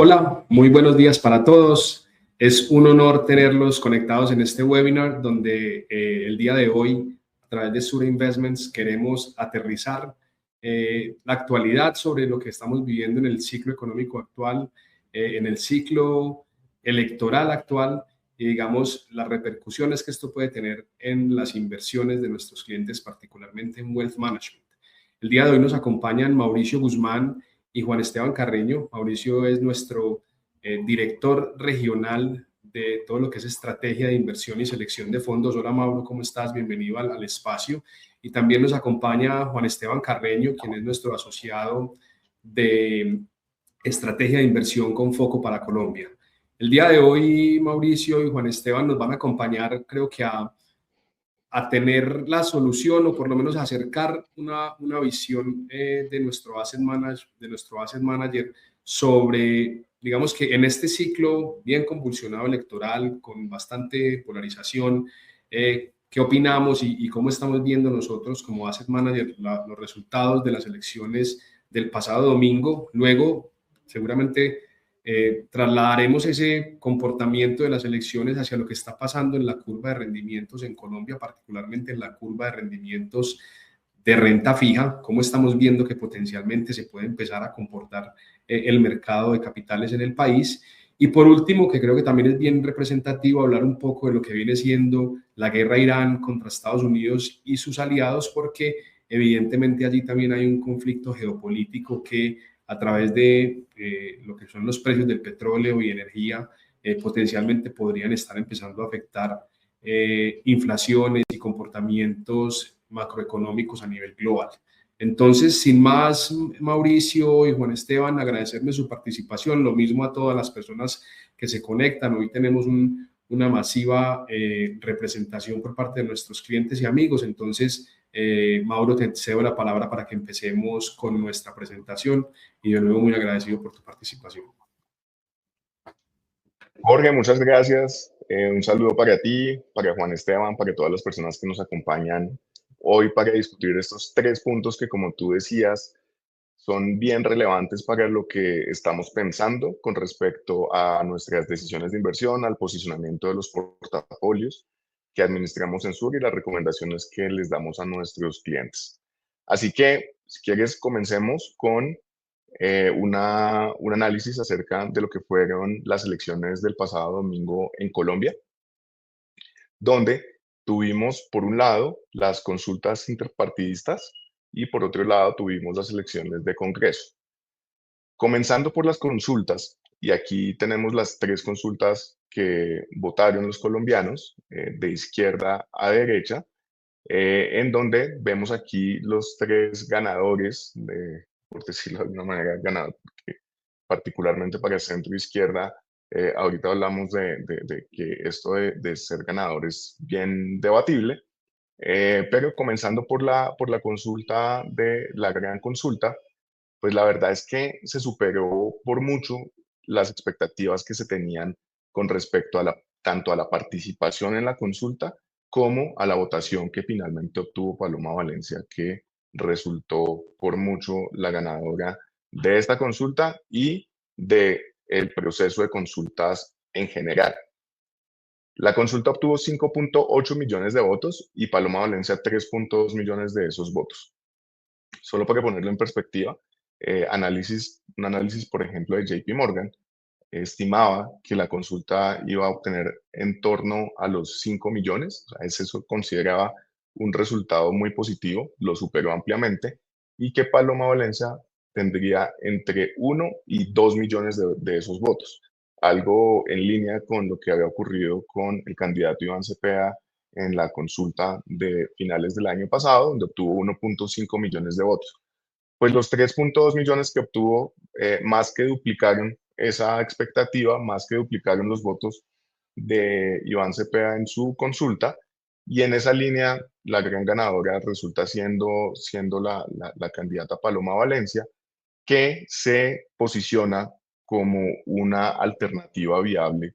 Hola, muy buenos días para todos. Es un honor tenerlos conectados en este webinar donde el día de hoy, a través de Sura Investments, queremos aterrizar la actualidad sobre lo que estamos viviendo en el ciclo económico actual, en el ciclo electoral actual y, digamos, las repercusiones que esto puede tener en las inversiones de nuestros clientes, particularmente en Wealth Management. El día de hoy nos acompañan Mauricio Guzmán y Juan Esteban Carreño. Mauricio es nuestro director regional de todo lo que es estrategia de inversión y selección de fondos. Hola Mauro, ¿cómo estás? Bienvenido al espacio. Y también nos acompaña Juan Esteban Carreño, quien es nuestro asociado de estrategia de inversión con foco para Colombia. El día de hoy, Mauricio y Juan Esteban nos van a acompañar, creo que tener la solución o por lo menos acercar una visión de nuestro asset manager sobre, digamos que en este ciclo bien convulsionado electoral, con bastante polarización, qué opinamos y cómo estamos viendo nosotros como asset manager los resultados de las elecciones del pasado domingo. Luego, seguramente trasladaremos ese comportamiento de las elecciones hacia lo que está pasando en la curva de rendimientos en Colombia, particularmente en la curva de rendimientos de renta fija, cómo estamos viendo que potencialmente se puede empezar a comportar el mercado de capitales en el país. Y por último, que creo que también es bien representativo, hablar un poco de lo que viene siendo la guerra Irán contra Estados Unidos y sus aliados, porque evidentemente allí también hay un conflicto geopolítico que a través de lo que son los precios del petróleo y energía, potencialmente podrían estar empezando a afectar inflaciones y comportamientos macroeconómicos a nivel global. Entonces, sin más, Mauricio y Juan Esteban, agradecerles su participación, lo mismo a todas las personas que se conectan. Hoy tenemos una masiva representación por parte de nuestros clientes y amigos. Entonces, Mauro, te cedo la palabra para que empecemos con nuestra presentación y de nuevo muy agradecido por tu participación. Jorge, muchas gracias. Un saludo para ti, para Juan Esteban, para todas las personas que nos acompañan hoy para discutir estos 3 puntos que, como tú decías, son bien relevantes para lo que estamos pensando con respecto a nuestras decisiones de inversión, al posicionamiento de los portafolios que administramos en Sur y las recomendaciones que les damos a nuestros clientes. Así que, si quieres, comencemos con un análisis acerca de lo que fueron las elecciones del pasado domingo en Colombia, donde tuvimos, por un lado, las consultas interpartidistas y por otro lado tuvimos las elecciones de Congreso. Comenzando por las consultas, y aquí tenemos las 3 consultas que votaron los colombianos, de izquierda a derecha, en donde vemos aquí los 3 ganadores, por decirlo de alguna manera, ganador, particularmente para el centro izquierda. Ahorita hablamos de que esto de ser ganador es bien debatible, pero comenzando por la consulta de la gran consulta, pues la verdad es que se superó por mucho las expectativas que se tenían con respecto a tanto a la participación en la consulta como a la votación que finalmente obtuvo Paloma Valencia, que resultó por mucho la ganadora de esta consulta y del proceso de consultas en general. La consulta obtuvo 5.8 millones de votos y Paloma Valencia 3.2 millones de esos votos. Solo para ponerlo en perspectiva, un análisis, por ejemplo, de JP Morgan, estimaba que la consulta iba a obtener en torno a los 5 millones, o sea, eso consideraba un resultado muy positivo, lo superó ampliamente, y que Paloma Valencia tendría entre 1 y 2 millones de esos votos, algo en línea con lo que había ocurrido con el candidato Iván Cepeda en la consulta de finales del año pasado, donde obtuvo 1.5 millones de votos. Pues los 3.2 millones que obtuvo más que duplicaron esa expectativa, más que duplicaron los votos de Iván Cepeda en su consulta, y en esa línea la gran ganadora resulta siendo la candidata Paloma Valencia, que se posiciona como una alternativa viable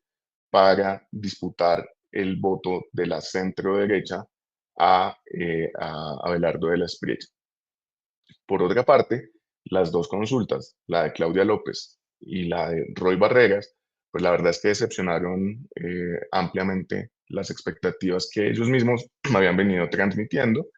para disputar el voto de la centro derecha a Abelardo de la Espriella. Por otra parte, las 2 consultas, la de Claudia López y la de Roy Barreras, pues la verdad es que decepcionaron ampliamente las expectativas que ellos mismos habían venido transmitiendo.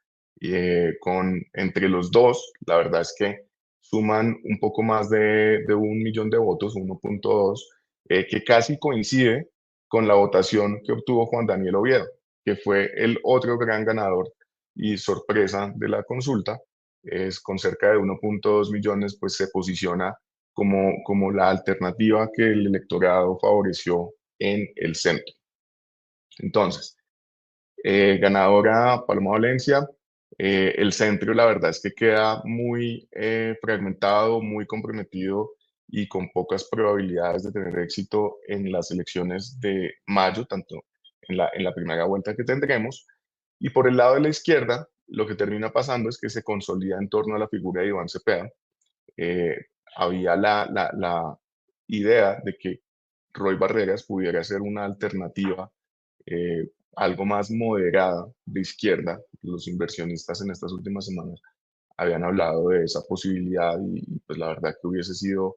Entre los dos, la verdad es que suman un poco más de 1 millón de votos, 1.2, que casi coincide con la votación que obtuvo Juan Daniel Oviedo, que fue el otro gran ganador y sorpresa de la consulta. Es con cerca de 1.2 millones, pues se posiciona como la alternativa que el electorado favoreció en el centro. Entonces, ganadora Paloma Valencia. El centro, la verdad es que queda muy fragmentado, muy comprometido y con pocas probabilidades de tener éxito en las elecciones de mayo, tanto en la primera vuelta que tendremos. Y por el lado de la izquierda, lo que termina pasando es que se consolida en torno a la figura de Iván Cepeda. Eh, Había la idea de que Roy Barreras pudiera ser una alternativa algo más moderada de izquierda. Los inversionistas en estas últimas semanas habían hablado de esa posibilidad y pues la verdad que hubiese sido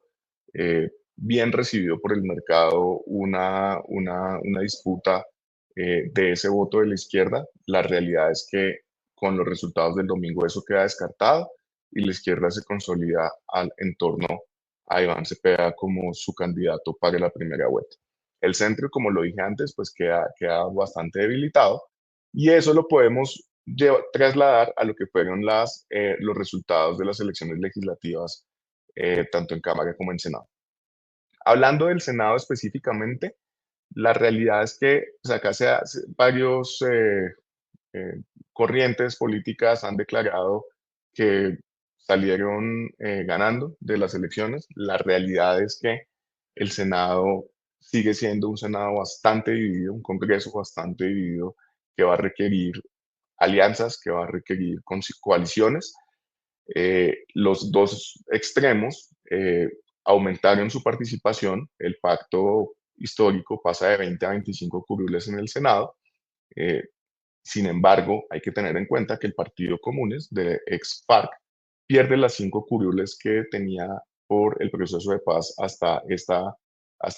bien recibido por el mercado una disputa de ese voto de la izquierda. La realidad es que con los resultados del domingo eso queda descartado y la izquierda se consolida en torno a Iván Cepeda como su candidato para la primera vuelta. El centro, como lo dije antes, pues queda bastante debilitado y eso lo podemos trasladar a lo que fueron los resultados de las elecciones legislativas, tanto en Cámara como en Senado. Hablando del Senado específicamente, la realidad es que pues, acá varios corrientes políticas han declarado que salieron ganando de las elecciones. La realidad es que el Senado sigue siendo un Senado bastante dividido, un Congreso bastante dividido, que va a requerir alianzas, que va a requerir coaliciones. Los dos extremos aumentaron su participación. El pacto histórico pasa de 20 a 25 curules en el Senado. Eh, Sin embargo, hay que tener en cuenta que el Partido Comunes de ex FARC pierde las 5 curules que tenía por el proceso de paz hasta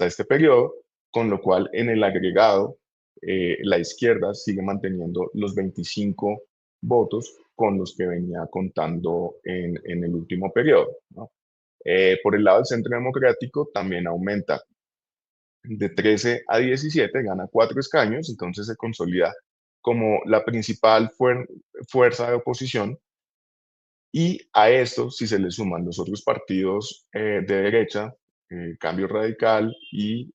este periodo, con lo cual en el agregado la izquierda sigue manteniendo los 25 votos con los que venía contando en el último periodo, ¿no? Por el lado del Centro Democrático también aumenta de 13 a 17, gana 4 escaños, entonces se consolida como la principal fuerza de oposición. Y a esto, si se le suman los otros partidos de derecha, Cambio Radical y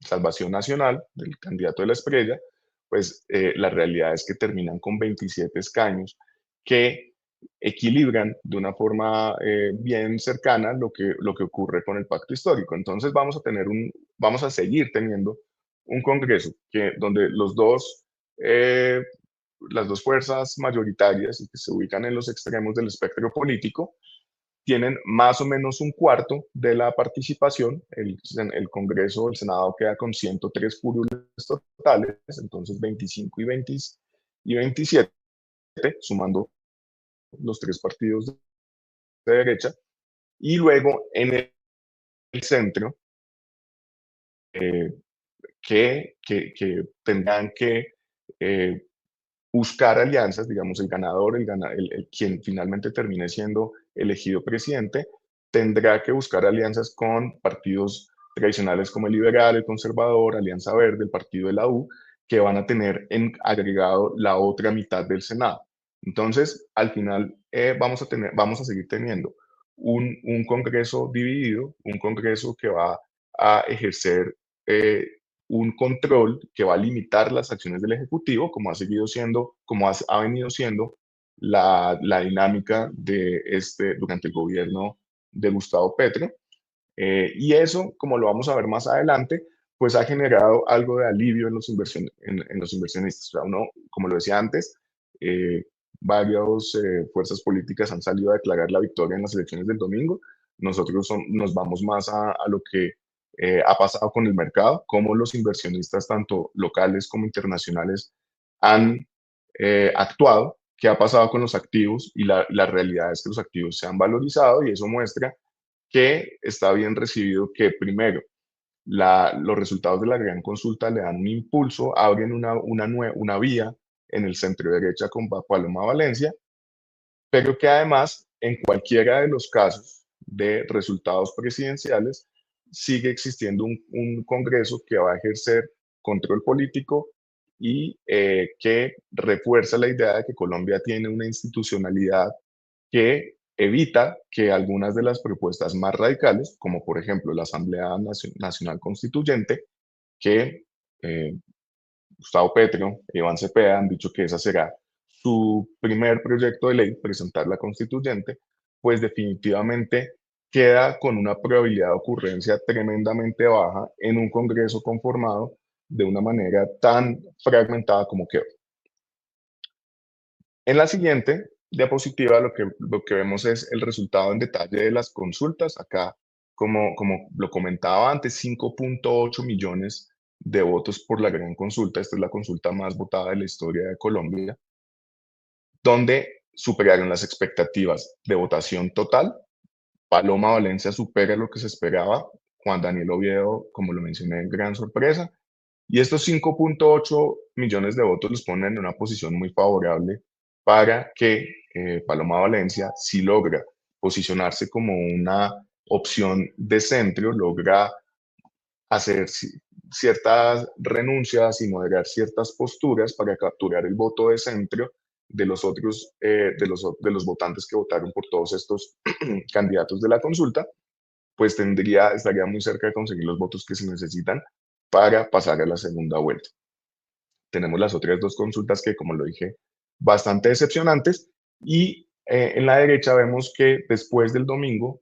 Salvación Nacional, del candidato de la Espriella, pues la realidad es que terminan con 27 escaños que equilibran de una forma bien cercana lo que ocurre con el pacto histórico. Entonces vamos a seguir teniendo un Congreso donde eh, las dos fuerzas mayoritarias y que se ubican en los extremos del espectro político tienen más o menos un cuarto de la participación. El Congreso, el Senado queda con 103 curules totales, entonces 25 y 27, sumando los tres partidos de derecha. Y luego en el centro, eh, que tendrán que buscar alianzas, digamos, el ganador, quien finalmente termine siendo elegido presidente, tendrá que buscar alianzas con partidos tradicionales como el Liberal, el Conservador, Alianza Verde, el partido de la U, que van a tener en agregado la otra mitad del Senado. Entonces, al final vamos a seguir teniendo un Congreso dividido, un Congreso que va a ejercer eh, un control que va a limitar las acciones del Ejecutivo, como ha venido siendo la dinámica durante el gobierno de Gustavo Petro. Y eso, como lo vamos a ver más adelante, pues ha generado algo de alivio en los inversionistas. O sea, como lo decía antes, eh, varias fuerzas políticas han salido a declarar la victoria en las elecciones del domingo. Nosotros nos vamos más a lo que ha pasado con el mercado, cómo los inversionistas, tanto locales como internacionales, han actuado, qué ha pasado con los activos y la realidad es que los activos se han valorizado y eso muestra que está bien recibido que primero los resultados de la gran consulta le dan un impulso, abren una vía en el centro derecha con Paloma Valencia, pero que además en cualquiera de los casos de resultados presidenciales sigue existiendo un Congreso que va a ejercer control político y que refuerza la idea de que Colombia tiene una institucionalidad que evita que algunas de las propuestas más radicales, como por ejemplo la Asamblea Nacional Constituyente, que eh, Gustavo Petro e Iván Cepeda han dicho que esa será su primer proyecto de ley, presentar la constituyente, pues definitivamente queda con una probabilidad de ocurrencia tremendamente baja en un Congreso conformado de una manera tan fragmentada como quedó. En la siguiente diapositiva lo que vemos es el resultado en detalle de las consultas. Acá, como lo comentaba antes, 5.8 millones de votos por la gran consulta. Esta es la consulta más votada de la historia de Colombia, donde superaron las expectativas de votación total. Paloma Valencia supera lo que se esperaba. Juan Daniel Oviedo, como lo mencioné, gran sorpresa. Y estos 5.8 millones de votos los ponen en una posición muy favorable para que Paloma Valencia, si logra posicionarse como una opción de centro, logra hacer ciertas renuncias y moderar ciertas posturas para capturar el voto de centro de los otros, de los votantes que votaron por todos estos candidatos de la consulta, pues estaría muy cerca de conseguir los votos que se necesitan para pasar a la segunda vuelta. Tenemos las otras dos consultas que, como lo dije, bastante decepcionantes. Y en la derecha vemos que después del domingo,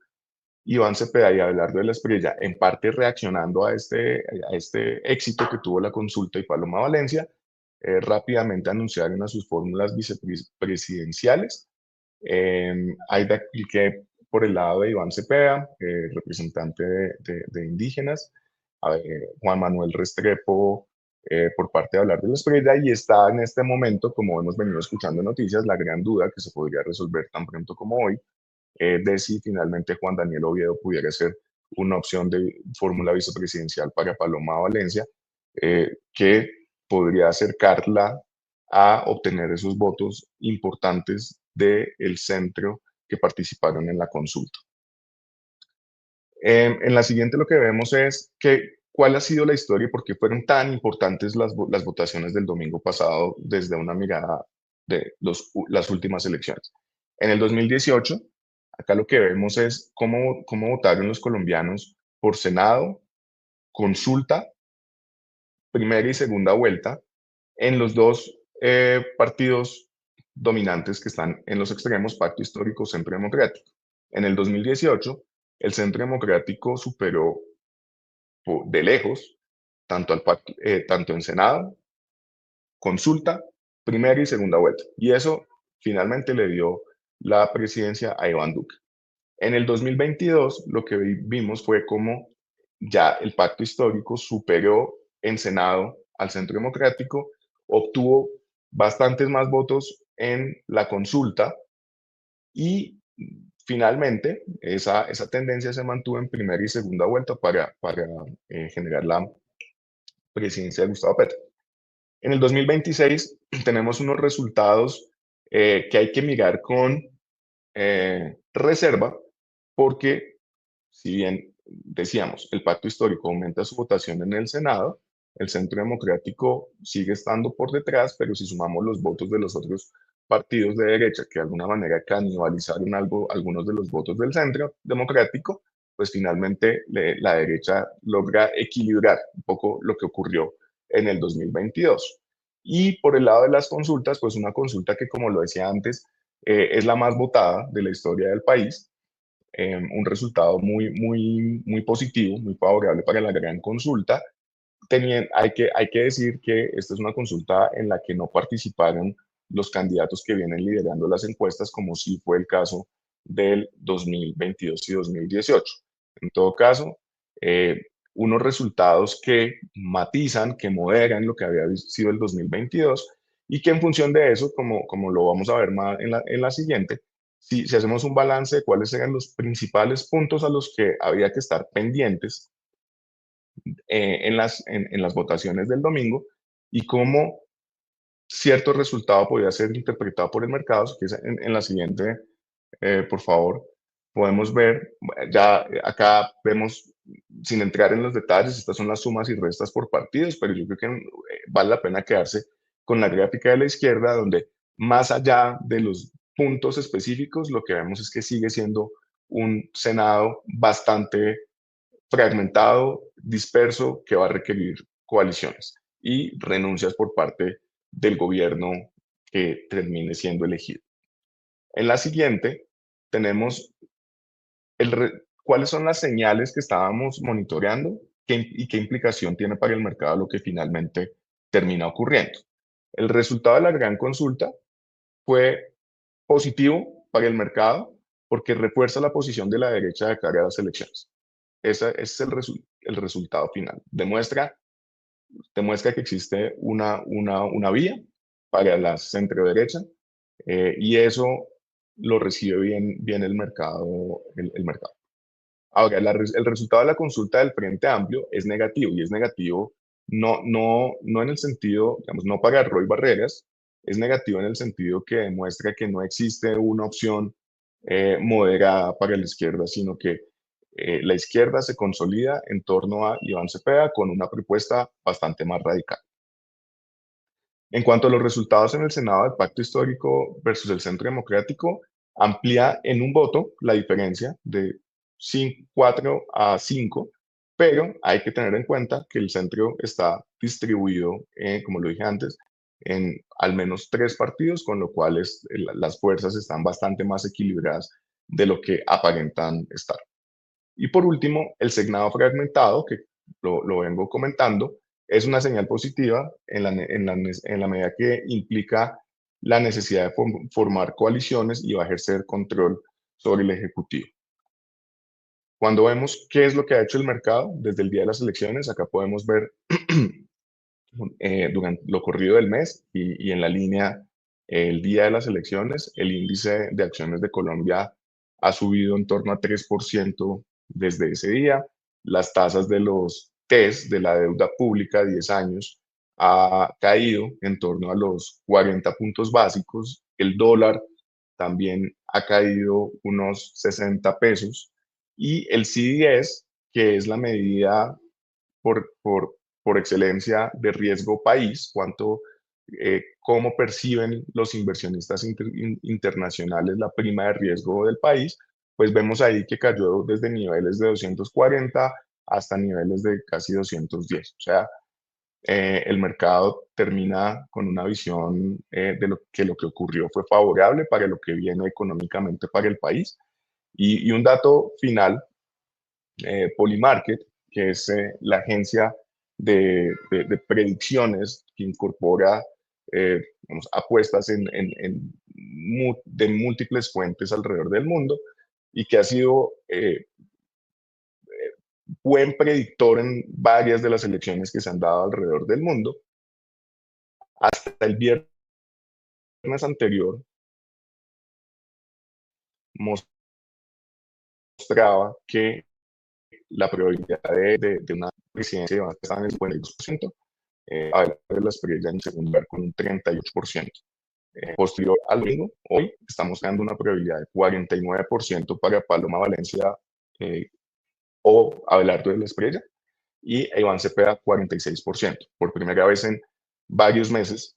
Iván Cepeda y Abelardo de la Espriella, en parte reaccionando a este éxito que tuvo la consulta, y Paloma Valencia, rápidamente anunciaron a sus fórmulas vicepresidenciales. Hay de aquí que por el lado de Iván Cepeda, representante de indígenas, Juan Manuel Restrepo por parte de Hablar de la Espriella, y está en este momento, como hemos venido escuchando en noticias, la gran duda que se podría resolver tan pronto como hoy, de si finalmente Juan Daniel Oviedo pudiera ser una opción de fórmula vicepresidencial para Paloma Valencia, que podría acercarla a obtener esos votos importantes del centro que participaron en la consulta. En la siguiente lo que vemos es cuál ha sido la historia y por qué fueron tan importantes las votaciones del domingo pasado desde una mirada de las últimas elecciones. En el 2018, acá lo que vemos es cómo votaron los colombianos por Senado, consulta, primera y segunda vuelta, en los dos partidos dominantes que están en los extremos, Pacto Histórico, Centro Democrático. En el 2018, el Centro Democrático superó de lejos tanto en Senado, consulta, primera y segunda vuelta. Y eso finalmente le dio la presidencia a Iván Duque. En el 2022 lo que vimos fue cómo ya el Pacto Histórico superó en Senado al Centro Democrático, obtuvo bastantes más votos en la consulta y finalmente esa tendencia se mantuvo en primera y segunda vuelta para generar la presidencia de Gustavo Petro. En el 2026 tenemos unos resultados que hay que mirar con reserva, porque si bien decíamos, el pacto histórico aumenta su votación en el Senado, el Centro Democrático sigue estando por detrás, pero si sumamos los votos de los otros partidos de derecha que de alguna manera canibalizaron algunos de los votos del Centro Democrático, pues finalmente la derecha logra equilibrar un poco lo que ocurrió en el 2022. Y por el lado de las consultas, pues una consulta que, como lo decía antes, es la más votada de la historia del país, un resultado muy positivo, muy favorable para la gran consulta. Hay que decir que esta es una consulta en la que no participaron los candidatos que vienen liderando las encuestas, como sí fue el caso del 2022 y 2018. En todo caso, unos resultados que matizan, que moderan lo que había sido el 2022, y que en función de eso, como lo vamos a ver más en la siguiente, si hacemos un balance de cuáles eran los principales puntos a los que había que estar pendientes en las votaciones del domingo y cómo cierto resultado podía ser interpretado por el mercado, que es en la siguiente, por favor, podemos ver, ya acá vemos, sin entrar en los detalles, estas son las sumas y restas por partidos, pero yo creo que vale la pena quedarse con la gráfica de la izquierda, donde más allá de los puntos específicos, lo que vemos es que sigue siendo un Senado bastante fragmentado, disperso, que va a requerir coaliciones y renuncias por parte del gobierno que termine siendo elegido. En la siguiente tenemos cuáles son las señales que estábamos monitoreando y qué implicación tiene para el mercado lo que finalmente termina ocurriendo. El resultado de la gran consulta fue positivo para el mercado porque refuerza la posición de la derecha de cara a las elecciones. Ese es el resultado final. Demuestra que existe una vía para la centro-derecha y eso lo recibe bien el mercado. El mercado. Ahora, el resultado de la consulta del Frente Amplio es negativo y es negativo no en el sentido, digamos, no para Roy Barreras, es negativo en el sentido que demuestra que no existe una opción moderada para la izquierda, sino que la izquierda se consolida en torno a Iván Cepeda con una propuesta bastante más radical. En cuanto a los resultados en el Senado del Pacto Histórico versus el Centro Democrático, amplía en un voto la diferencia de 4 a 5, pero hay que tener en cuenta que el centro está distribuido, como lo dije antes, en al menos 3 partidos, con lo cual las fuerzas están bastante más equilibradas de lo que aparentan estar. Y por último, el Senado fragmentado, que lo vengo comentando, es una señal positiva en la medida que implica la necesidad de formar coaliciones y va a ejercer control sobre el Ejecutivo. Cuando vemos qué es lo que ha hecho el mercado desde el día de las elecciones, acá podemos ver durante lo corrido del mes y en la línea el día de las elecciones, el índice de acciones de Colombia ha subido en torno a 3% desde ese día. Las tasas de los TES, de la deuda pública a 10 años, ha caído en torno a los 40 puntos básicos. El dólar también ha caído unos 60 pesos. Y el CDS, que es la medida por, por, por excelencia de riesgo país, cómo perciben los inversionistas internacionales la prima de riesgo del país, pues vemos ahí que cayó desde niveles de 240 hasta niveles de casi 210. O sea, el mercado termina con una visión de lo que ocurrió fue favorable para lo que viene económicamente para el país. Y un dato final, Polymarket, que es la agencia de predicciones que incorpora apuestas de múltiples fuentes alrededor del mundo y que ha sido buen predictor en varias de las elecciones que se han dado alrededor del mundo. Hasta el viernes anterior mostraba que la probabilidad de una presidencia va a estar en el 52%, a ver de las prioridades en segundo lugar con un 38%. Posterior al domingo, hoy estamos dando una probabilidad de 49% para Paloma Valencia o Abelardo de la Espriella y Iván Cepeda 46%. Por primera vez en varios meses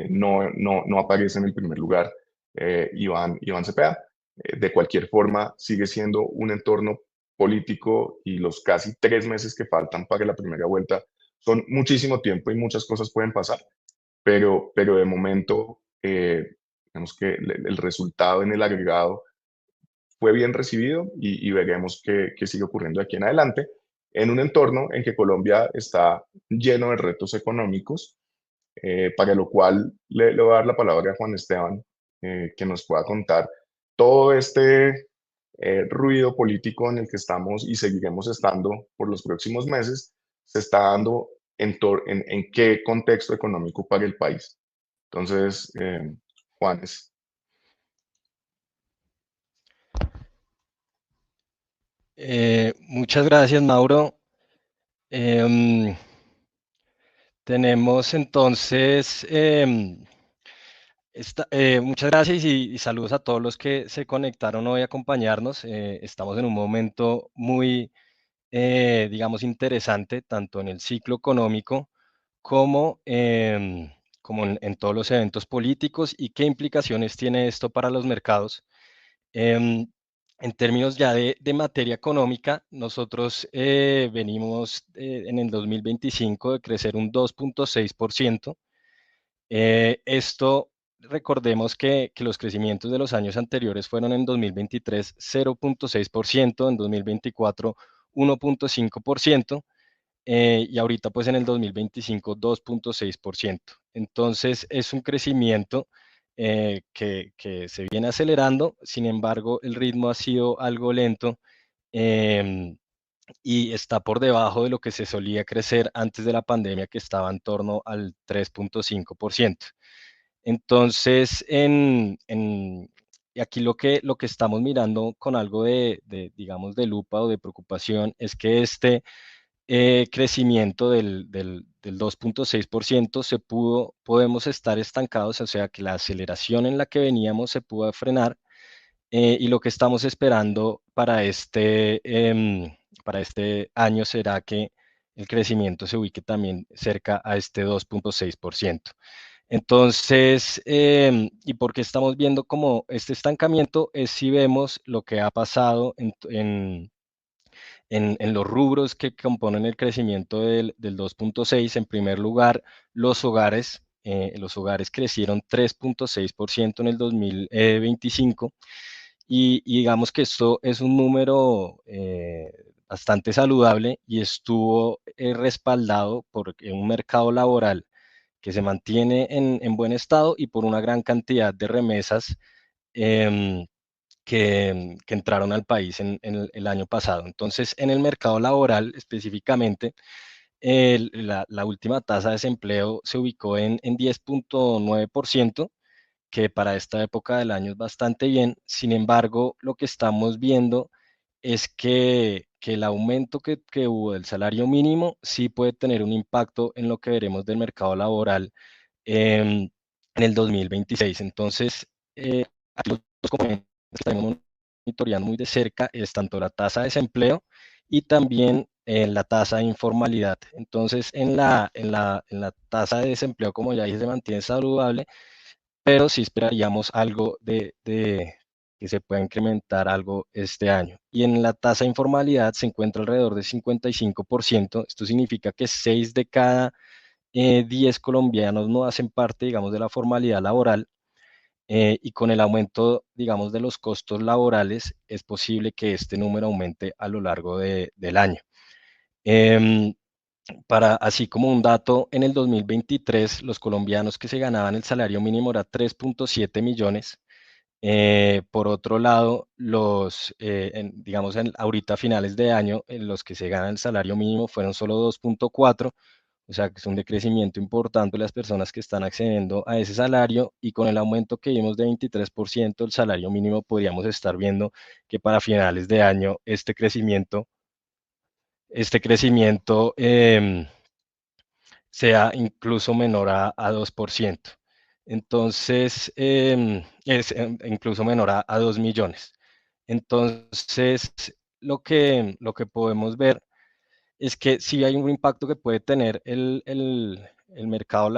no aparece en el primer lugar Iván Cepeda. De cualquier forma, sigue siendo un entorno político y los casi 3 meses que faltan para la primera vuelta son muchísimo tiempo y muchas cosas pueden pasar, pero de momento, vemos que el resultado en el agregado fue bien recibido y veremos qué sigue ocurriendo de aquí en adelante en un entorno en que Colombia está lleno de retos económicos, para lo cual le voy a dar la palabra a Juan Esteban, que nos pueda contar todo este ruido político en el que estamos y seguiremos estando por los próximos meses, se está dando en qué contexto económico para el país. Entonces, Juanes. Muchas gracias, Mauro. Em, tenemos entonces, muchas gracias y saludos a todos los que se conectaron hoy a acompañarnos. Estamos en un momento muy, digamos, interesante, tanto en el ciclo económico como, como en todos los eventos políticos y qué implicaciones tiene esto para los mercados. Em, en términos ya de materia económica, nosotros venimos en el 2025 de crecer un 2.6%. Esto, recordemos que los crecimientos de los años anteriores fueron en 2023 0.6%, en 2024 1.5%, y ahorita pues en el 2025 2.6%. Entonces es un crecimiento que se viene acelerando, sin embargo el ritmo ha sido algo lento, em, y está por debajo de lo que se solía crecer antes de la pandemia, que estaba en torno al 3.5%. Entonces, y aquí lo que estamos mirando con algo digamos, de lupa o de preocupación es que este crecimiento del 2.6% podemos estar estancados, o sea que la aceleración en la que veníamos se pudo frenar, y lo que estamos esperando para este año será que el crecimiento se ubique también cerca a este 2.6%. Entonces, ¿y por qué estamos viendo como este estancamiento? Es si vemos lo que ha pasado en los rubros que componen el crecimiento del 2.6. En primer lugar, los hogares crecieron 3.6% en el 2025, y digamos que esto es un número bastante saludable y estuvo respaldado por un mercado laboral que se mantiene en buen estado y por una gran cantidad de remesas em, que entraron al país en el año pasado. Entonces, en el mercado laboral específicamente, la última tasa de desempleo se ubicó en 10.9%, que para esta época del año es bastante bien. Sin embargo, lo que estamos viendo es que el aumento que hubo del salario mínimo sí puede tener un impacto en lo que veremos del mercado laboral em, en el 2026. Entonces, aquí los componentes que estamos monitoreando muy de cerca es tanto la tasa de desempleo y también la tasa de informalidad. Entonces, en la tasa de desempleo, como ya dije, se mantiene saludable, pero sí esperaríamos algo de que se pueda incrementar algo este año. Y en la tasa de informalidad se encuentra alrededor de 55%. Esto significa que 6 de cada 10 colombianos no hacen parte, digamos, de la formalidad laboral, y con el aumento, digamos, de los costos laborales es posible que este número aumente a lo largo del año. Em, Así como un dato, en el 2023 los colombianos que se ganaban el salario mínimo era 3.7 millones. Por otro lado, digamos, ahorita a finales de año, los que se ganan el salario mínimo fueron solo 2.4, o sea que es un decrecimiento importante de las personas que están accediendo a ese salario, y con el aumento que vimos de 23% del salario mínimo, podríamos estar viendo que para finales de año este crecimiento sea incluso menor a 2%. Entonces, es incluso menor a 2 millones. Entonces, lo que podemos ver es que sí hay un impacto que puede tener el mercado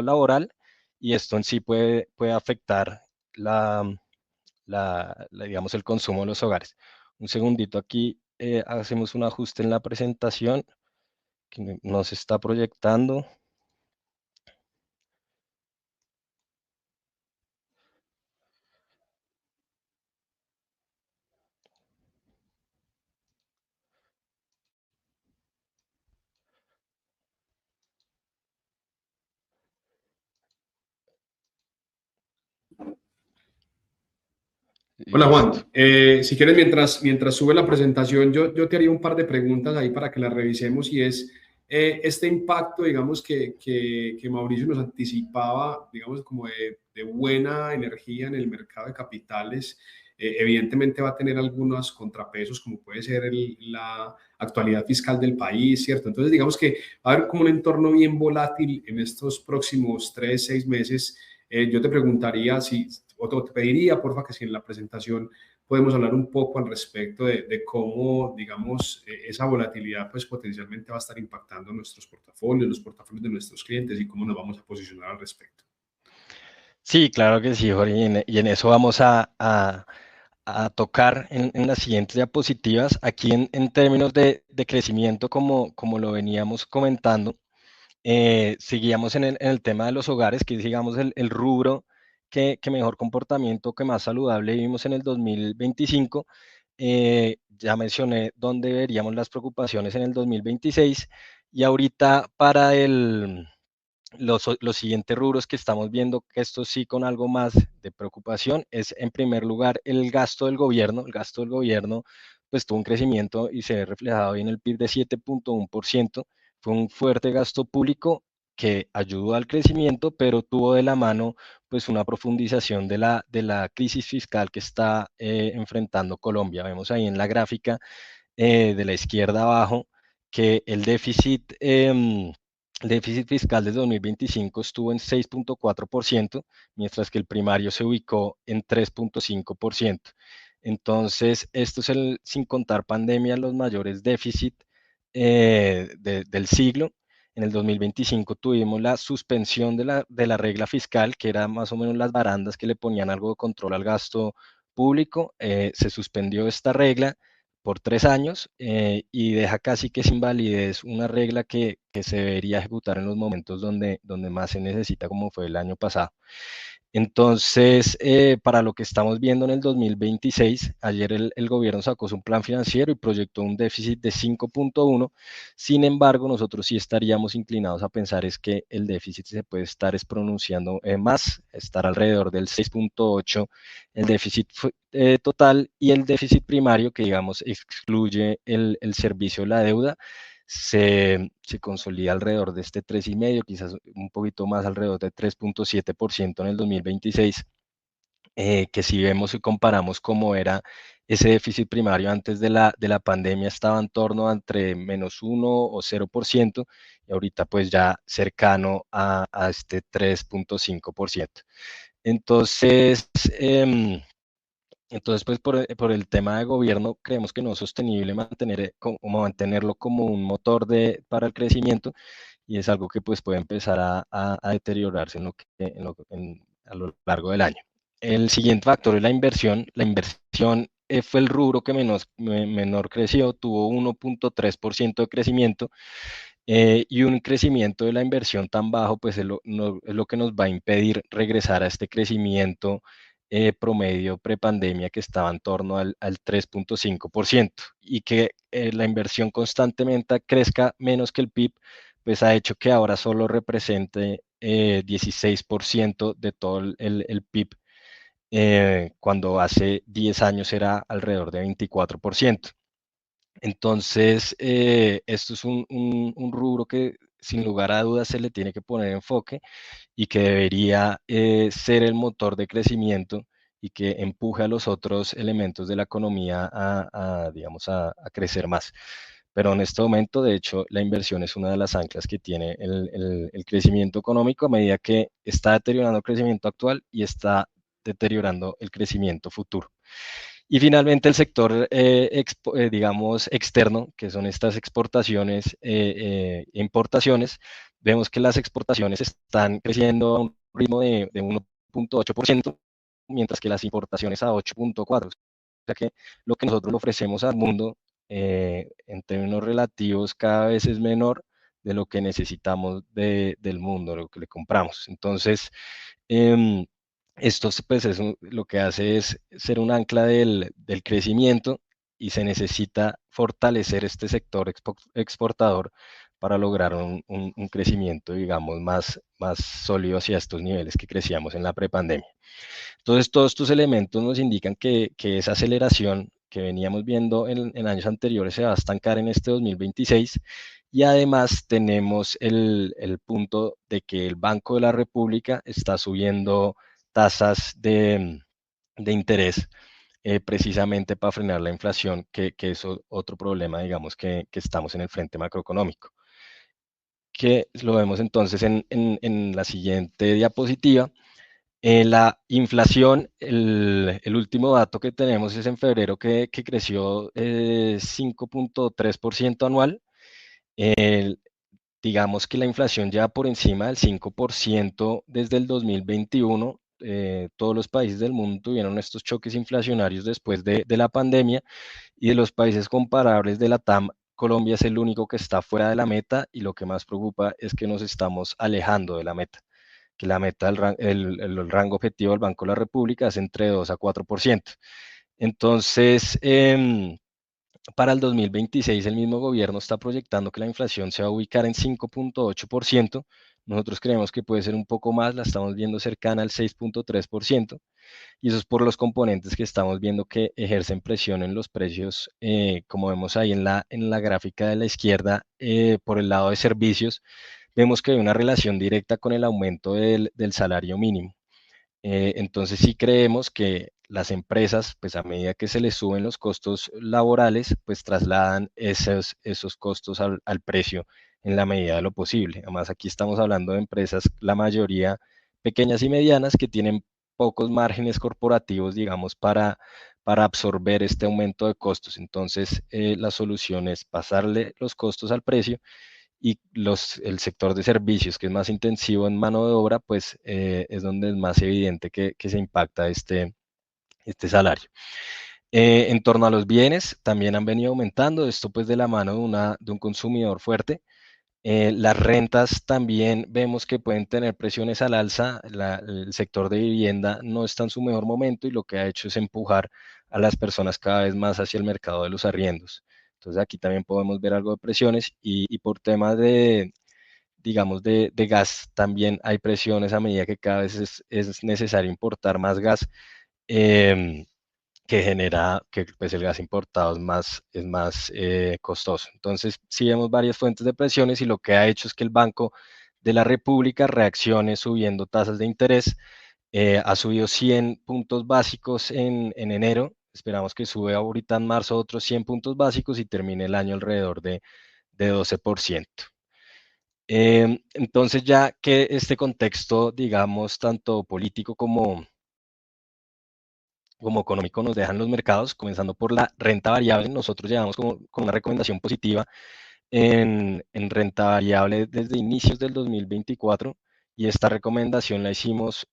laboral, y esto en sí puede afectar digamos, el consumo de los hogares. Un segundito aquí, hacemos un ajuste en la presentación que nos está proyectando. Hola Listo. Juan, si quieres, mientras sube la presentación, yo te haría un par de preguntas ahí para que las revisemos, y es este impacto, digamos, que Mauricio nos anticipaba, digamos, como de buena energía en el mercado de capitales. evidentemente va a tener algunos contrapesos, como puede ser la actualidad fiscal del país, ¿cierto? Entonces, digamos que va a haber como un entorno bien volátil en estos próximos 3, 6 meses. Yo te preguntaría si, o te pediría, porfa, que si en la presentación podemos hablar un poco al respecto de cómo, digamos, esa volatilidad pues potencialmente va a estar impactando nuestros portafolios, los portafolios de nuestros clientes y cómo nos vamos a posicionar al respecto. Sí, claro que sí, Jorge, y en eso vamos a tocar en las siguientes diapositivas. Aquí en términos de crecimiento, como lo veníamos comentando, seguíamos en el tema de los hogares, que es, digamos, el rubro que mejor comportamiento, que más saludable vimos en el 2025. Ya mencioné dónde veríamos las preocupaciones en el 2026 y ahorita para los siguientes rubros que estamos viendo, que esto sí con algo más de preocupación, es en primer lugar el gasto del gobierno. El gasto del gobierno pues tuvo un crecimiento y se ve reflejado en el PIB de 7.1%. Fue un fuerte gasto público que ayudó al crecimiento, pero tuvo de la mano pues una profundización de la crisis fiscal que está enfrentando Colombia. Vemos ahí en la gráfica de la izquierda abajo que el déficit fiscal de 2025 estuvo en 6.4%, mientras que el primario se ubicó en 3.5%. Entonces, esto es sin contar pandemia, los mayores déficits del siglo. En el 2025 tuvimos la suspensión de la regla fiscal, que era más o menos las barandas que le ponían algo de control al gasto público. Se suspendió esta regla por 3 años y deja casi que sin validez una regla que se debería ejecutar en los momentos donde más se necesita, como fue el año pasado. Entonces, para lo que estamos viendo en el 2026, ayer el gobierno sacó su plan financiero y proyectó un déficit de 5.1. Sin embargo, nosotros sí estaríamos inclinados a pensar es que el déficit se puede estar pronunciando más, estar alrededor del 6.8, el déficit total, y el déficit primario, que digamos excluye el servicio de la deuda, se consolida alrededor de este 3,5, quizás un poquito más, alrededor de 3.7% en el 2026, que si vemos y comparamos cómo era ese déficit primario antes de la pandemia, estaba en torno a entre -1 o 0%, y ahorita pues ya cercano a este 3.5%. Entonces, entonces, pues por el tema de gobierno, creemos que no es sostenible mantenerlo como un motor para el crecimiento, y es algo que pues puede empezar a deteriorarse a lo largo del año. El siguiente factor es la inversión. La inversión fue el rubro que menor creció, tuvo 1.3% de crecimiento, y un crecimiento de la inversión tan bajo, pues es lo que nos va a impedir regresar a este crecimiento promedio prepandemia, que estaba en torno al 3.5%, y que la inversión constantemente crezca menos que el PIB, pues ha hecho que ahora solo represente 16% de todo el PIB, cuando hace 10 años era alrededor de 24%. Entonces, esto es un rubro que sin lugar a dudas se le tiene que poner enfoque, y que debería ser el motor de crecimiento y que empuje a los otros elementos de la economía digamos, a crecer más. Pero en este momento, de hecho, la inversión es una de las anclas que tiene el crecimiento económico, a medida que está deteriorando el crecimiento actual y está deteriorando el crecimiento futuro. Y finalmente el sector, digamos, externo, que son estas exportaciones e importaciones. Vemos que las exportaciones están creciendo a un ritmo de 1.8%, mientras que las importaciones a 8.4%. O sea que lo que nosotros le ofrecemos al mundo, en términos relativos, cada vez es menor de lo que necesitamos del mundo, de lo que le compramos. Entonces, em, esto pues lo que hace es ser un ancla del crecimiento, y se necesita fortalecer este sector exportador para lograr un crecimiento, digamos, más sólido hacia estos niveles que crecíamos en la prepandemia. Entonces, todos estos elementos nos indican que esa aceleración que veníamos viendo en años anteriores se va a estancar en este 2026, y además tenemos el punto de que el Banco de la República está subiendo tasas de interés precisamente para frenar la inflación, que es otro problema, digamos, que estamos en el frente macroeconómico. Que lo vemos entonces en la siguiente diapositiva. La inflación, el último dato que tenemos es en febrero que creció 5.3% anual. Digamos que la inflación ya por encima del 5% desde el 2021. Todos los países del mundo tuvieron estos choques inflacionarios después de la pandemia, y de los países comparables de la TAM, Colombia es el único que está fuera de la meta, y lo que más preocupa es que nos estamos alejando de la meta, que la meta, el rango objetivo del Banco de la República es entre 2 a 4%. Entonces, para el 2026 el mismo gobierno está proyectando que la inflación se va a ubicar en 5.8%. Nosotros creemos que puede ser un poco más, la estamos viendo cercana al 6.3%, y eso es por los componentes que estamos viendo que ejercen presión en los precios, como vemos ahí en la gráfica de la izquierda. Por el lado de servicios, vemos que hay una relación directa con el aumento del salario mínimo. Entonces sí creemos que las empresas, pues a medida que se les suben los costos laborales, pues trasladan esos costos al precio en la medida de lo posible. Además, aquí estamos hablando de empresas, la mayoría pequeñas y medianas, que tienen pocos márgenes corporativos, digamos, para absorber este aumento de costos. Entonces, la solución es pasarle los costos al precio, y el sector de servicios, que es más intensivo en mano de obra, pues es donde es más evidente que se impacta este salario. En torno a los bienes, también han venido aumentando, esto pues de la mano de un consumidor fuerte. Las rentas también vemos que pueden tener presiones al alza. El sector de vivienda no está en su mejor momento, y lo que ha hecho es empujar a las personas cada vez más hacia el mercado de los arriendos. Entonces aquí también podemos ver algo de presiones, y por temas digamos, de gas, también hay presiones a medida que cada vez es necesario importar más gas, eh, que genera que pues, el gas importado es más costoso. Entonces, sí vemos varias fuentes de presiones, y lo que ha hecho es que el Banco de la República reaccione subiendo tasas de interés. Ha subido 100 puntos básicos en enero. Esperamos que sube ahorita en marzo otros 100 puntos básicos y termine el año alrededor de 12%. Entonces, ya que este contexto, digamos, tanto político como económico nos dejan los mercados, comenzando por la renta variable, nosotros llevamos con una recomendación positiva en renta variable desde inicios del 2024, y esta recomendación la hicimos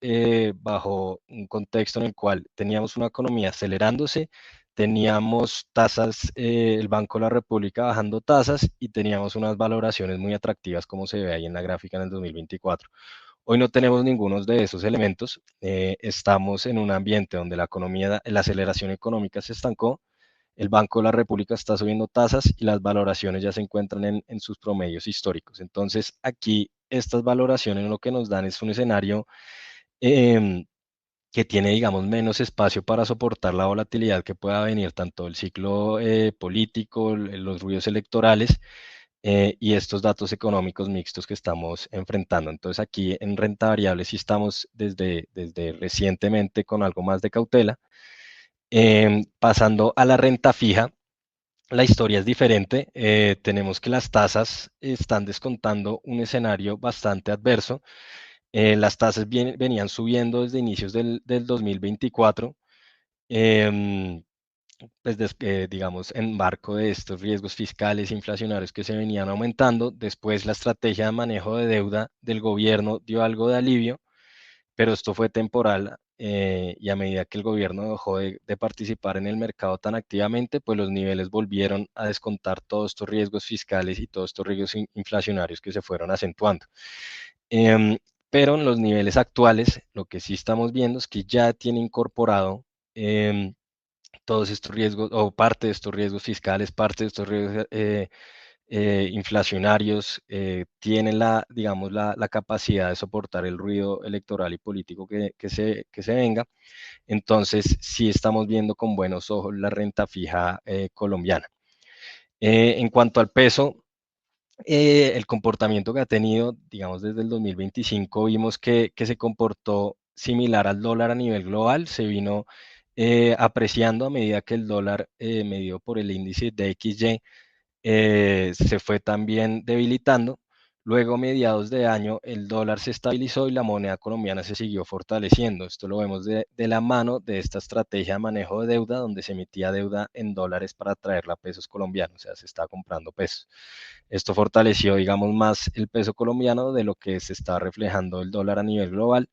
bajo un contexto en el cual teníamos una economía acelerándose, teníamos tasas, el Banco de la República bajando tasas, y teníamos unas valoraciones muy atractivas, como se ve ahí en la gráfica en el 2024. Hoy no tenemos ninguno de esos elementos. Estamos en un ambiente donde la economía, la aceleración económica se estancó, el Banco de la República está subiendo tasas, y las valoraciones ya se encuentran en sus promedios históricos. Entonces, aquí estas valoraciones lo que nos dan es un escenario eh, que tiene, digamos, menos espacio para soportar la volatilidad que pueda venir, tanto del ciclo político, los ruidos electorales, y estos datos económicos mixtos que estamos enfrentando. Entonces, aquí en renta variable sí estamos desde recientemente con algo más de cautela. Pasando a la renta fija, la historia es diferente. Tenemos que las tasas están descontando un escenario bastante adverso. Las tasas venían subiendo desde inicios del 2024, em, pues digamos, en marco de estos riesgos fiscales e inflacionarios que se venían aumentando. Después, la estrategia de manejo de deuda del gobierno dio algo de alivio, pero esto fue temporal, y a medida que el gobierno dejó de participar en el mercado tan activamente, pues los niveles volvieron a descontar todos estos riesgos fiscales y todos estos riesgos inflacionarios que se fueron acentuando. Em, pero en los niveles actuales, lo que sí estamos viendo es que ya tiene incorporado todos estos riesgos, o parte de estos riesgos fiscales, parte de estos riesgos inflacionarios, tienen digamos, la capacidad de soportar el ruido electoral y político que se venga. Entonces, sí estamos viendo con buenos ojos la renta fija colombiana. En cuanto al peso, el comportamiento que ha tenido, digamos, desde el 2025, vimos que se comportó similar al dólar a nivel global. Se vino apreciando a medida que el dólar medido por el índice de XY se fue también debilitando. Luego, a mediados de año, el dólar se estabilizó y la moneda colombiana se siguió fortaleciendo. Esto lo vemos de la mano de esta estrategia de manejo de deuda, donde se emitía deuda en dólares para traerla a pesos colombianos, o sea, se está comprando pesos. Esto fortaleció, digamos, más el peso colombiano de lo que se está reflejando el dólar a nivel global.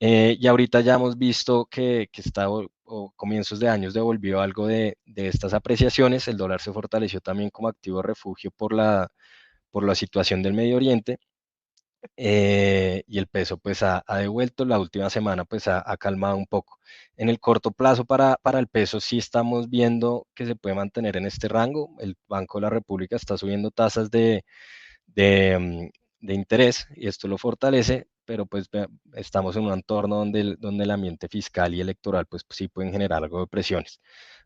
Y ahorita ya hemos visto que está, o comienzos de años devolvió algo de estas apreciaciones. El dólar se fortaleció también como activo de refugio por la situación del Medio Oriente. Y el peso pues ha devuelto. La última semana pues ha calmado un poco. En el corto plazo para el peso sí estamos viendo que se puede mantener en este rango. El Banco de la República está subiendo tasas de interés y esto lo fortalece, pero pues estamos en un entorno donde el ambiente fiscal y electoral pues sí pueden generar algo de presiones.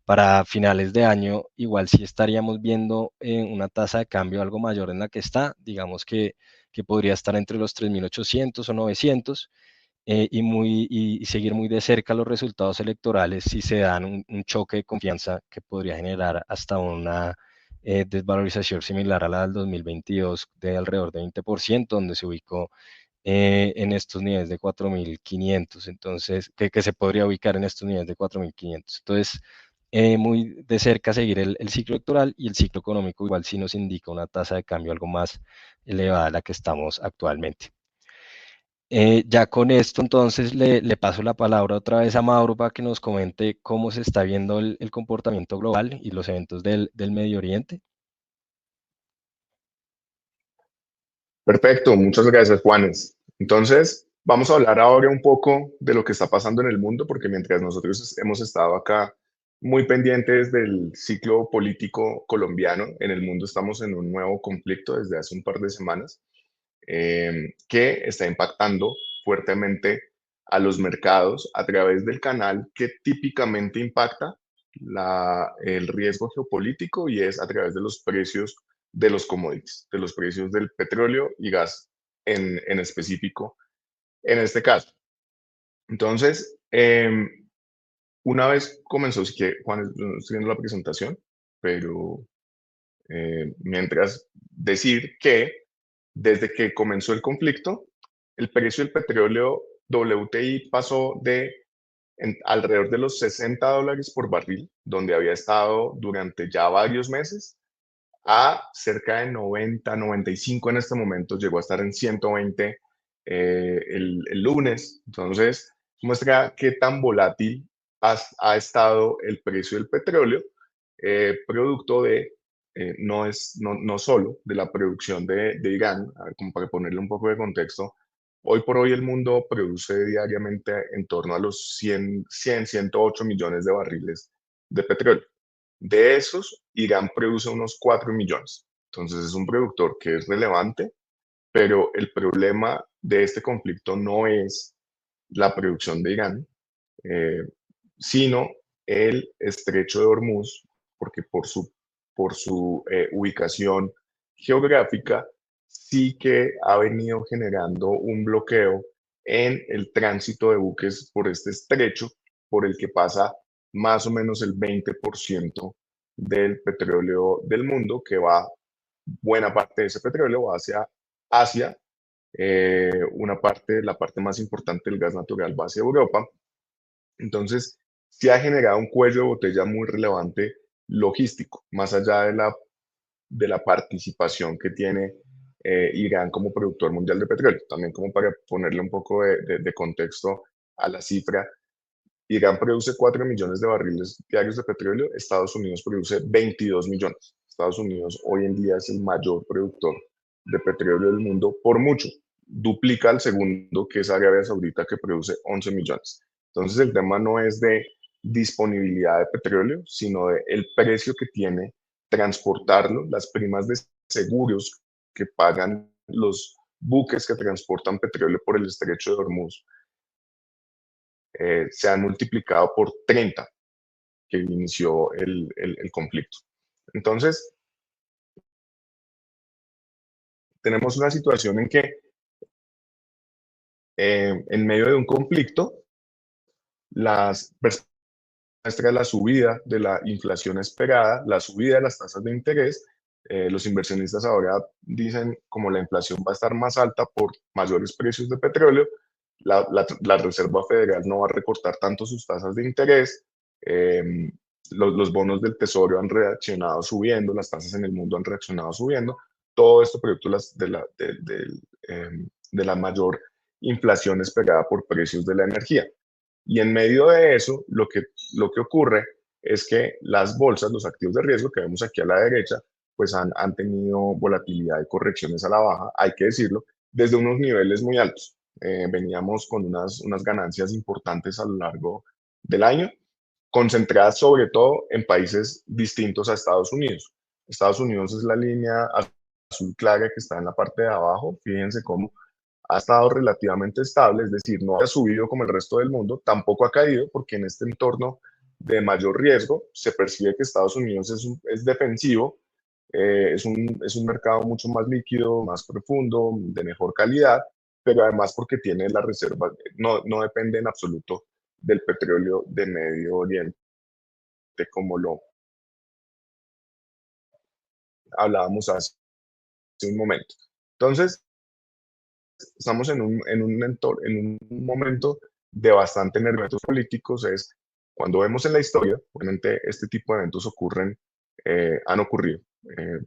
Para finales de año igual sí estaríamos viendo una tasa de cambio algo mayor en la que está, digamos que podría estar entre los 3.800 o 900 y seguir muy de cerca los resultados electorales si se dan un choque de confianza que podría generar hasta una desvalorización similar a la del 2022 de alrededor de 20%, donde se ubicó en estos niveles de 4.500, entonces, que se podría ubicar en estos niveles de 4.500. Entonces, muy de cerca seguir el ciclo electoral y el ciclo económico igual sí nos indica una tasa de cambio algo más elevada a la que estamos actualmente. Ya con esto, entonces, le paso la palabra otra vez a Mauro para que nos comente cómo se está viendo el comportamiento global y los eventos del Medio Oriente. Perfecto, muchas gracias, Juanes. Entonces, vamos a hablar ahora un poco de lo que está pasando en el mundo, porque mientras nosotros hemos estado acá muy pendientes del ciclo político colombiano, en el mundo estamos en un nuevo conflicto desde hace un par de semanas que está impactando fuertemente a los mercados a través del canal que típicamente impacta el riesgo geopolítico y es a través de los precios de los commodities, de los precios del petróleo y gas en específico en este caso. Entonces, una vez comenzó, sí que Juan, no estoy viendo la presentación, pero mientras decir que desde que comenzó el conflicto, el precio del petróleo WTI pasó de alrededor de los $60 por barril, donde había estado durante ya varios meses, a cerca de 90, 95 en este momento, llegó a estar en 120 el lunes. Entonces, muestra qué tan volátil ha estado el precio del petróleo, producto de, no solo de la producción de Irán, como para ponerle un poco de contexto. Hoy por hoy el mundo produce diariamente en torno a los 108 millones de barriles de petróleo. De esos, Irán produce unos 4 millones. Entonces es un productor que es relevante, pero el problema de este conflicto no es la producción de Irán, eh, sino el estrecho de Hormuz, porque por su ubicación geográfica sí que ha venido generando un bloqueo en el tránsito de buques por este estrecho, por el que pasa más o menos el 20% del petróleo del mundo, que va, buena parte de ese petróleo va hacia Asia, una parte, la parte más importante del gas natural va hacia Europa. Entonces, sí ha generado un cuello de botella muy relevante logístico, más allá de la participación que tiene Irán como productor mundial de petróleo. También como para ponerle un poco de contexto a la cifra, Irán produce 4 millones de barriles diarios de petróleo, Estados Unidos produce 22 millones. Estados Unidos hoy en día es el mayor productor de petróleo del mundo por mucho. Duplica al segundo, que es Arabia Saudita, que produce 11 millones. Entonces el tema no es de disponibilidad de petróleo, sino de el precio que tiene transportarlo, las primas de seguros que pagan los buques que transportan petróleo por el estrecho de Hormuz, se han multiplicado por 30 que inició el conflicto. Entonces, tenemos una situación en que en medio de un conflicto, las muestra la subida de la inflación esperada, la subida de las tasas de interés. Los inversionistas ahora dicen como la inflación va a estar más alta por mayores precios de petróleo, la Reserva Federal no va a recortar tanto sus tasas de interés, los bonos del Tesoro han reaccionado subiendo, las tasas en el mundo han reaccionado subiendo, todo esto producto de la mayor inflación esperada por precios de la energía. Y en medio de eso, lo que ocurre es que las bolsas, los activos de riesgo que vemos aquí a la derecha, pues han tenido volatilidad y correcciones a la baja, hay que decirlo, desde unos niveles muy altos. Veníamos con unas ganancias importantes a lo largo del año, concentradas sobre todo en países distintos a Estados Unidos. Estados Unidos es la línea azul clara que está en la parte de abajo. Fíjense cómo ha estado relativamente estable, es decir, no ha subido como el resto del mundo, tampoco ha caído, porque en este entorno de mayor riesgo se percibe que Estados Unidos es defensivo, es un mercado mucho más líquido, más profundo, de mejor calidad, pero además porque tiene la reserva, no depende en absoluto del petróleo de Medio Oriente, como lo hablábamos hace un momento. Entonces, estamos en un momento de bastante nervios políticos. Es cuando vemos en la historia, obviamente este tipo de eventos han ocurrido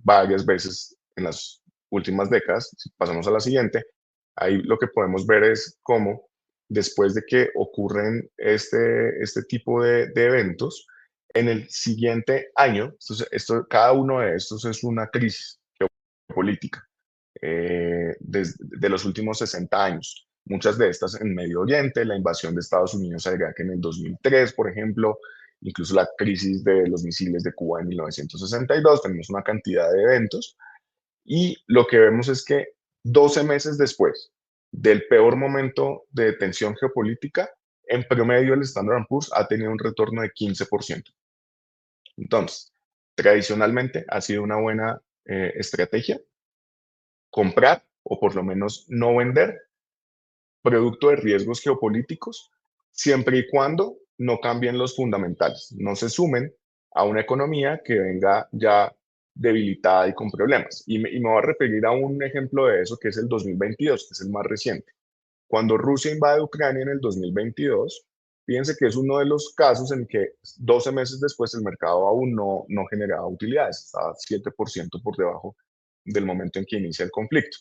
varias veces en las últimas décadas. Si pasamos a la siguiente, ahí lo que podemos ver es cómo después de que ocurren este tipo de eventos, en el siguiente año, cada uno de estos es una crisis geopolítica de los últimos 60 años. Muchas de estas en Medio Oriente, la invasión de Estados Unidos a Irak en el 2003, por ejemplo, incluso la crisis de los misiles de Cuba en 1962, tenemos una cantidad de eventos y lo que vemos es que 12 meses después del peor momento de tensión geopolítica, en promedio el Standard Poor's ha tenido un retorno de 15%. Entonces, tradicionalmente ha sido una buena estrategia comprar o por lo menos no vender producto de riesgos geopolíticos, siempre y cuando no cambien los fundamentales, no se sumen a una economía que venga ya debilitada y con problemas. Y me voy a referir a un ejemplo de eso que es el 2022, que es el más reciente. Cuando Rusia invade Ucrania en el 2022, fíjense que es uno de los casos en que 12 meses después el mercado aún no generaba utilidades, estaba 7% por debajo del momento en que inicia el conflicto.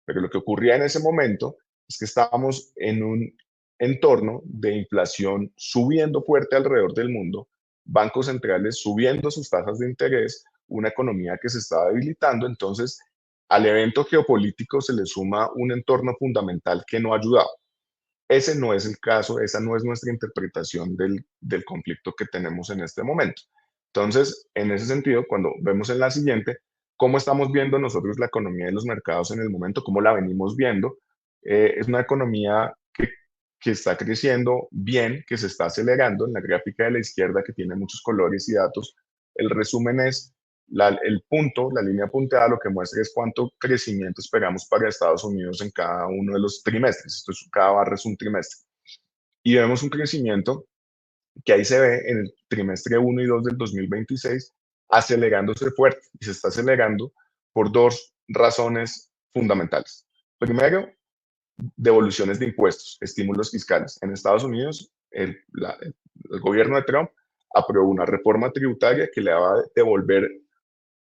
Pero lo que ocurría en ese momento es que estábamos en un entorno de inflación subiendo fuerte alrededor del mundo, bancos centrales subiendo sus tasas de interés, una economía que se estaba debilitando. Entonces, al evento geopolítico se le suma un entorno fundamental que no ha ayudado. Ese no es el caso, esa no es nuestra interpretación del conflicto que tenemos en este momento. Entonces, en ese sentido, cuando vemos en la siguiente, cómo estamos viendo nosotros la economía de los mercados en el momento, cómo la venimos viendo, es una economía que está creciendo bien, que se está acelerando. En la gráfica de la izquierda, que tiene muchos colores y datos, el resumen es el punto, la línea punteada, lo que muestra es cuánto crecimiento esperamos para Estados Unidos en cada uno de los trimestres. Cada barra es un trimestre. Y vemos un crecimiento que ahí se ve en el trimestre 1 y 2 del 2026 acelerándose fuerte. Y se está acelerando por dos razones fundamentales. Primero, devoluciones de impuestos, estímulos fiscales. En Estados Unidos, el gobierno de Trump aprobó una reforma tributaria que le va a devolver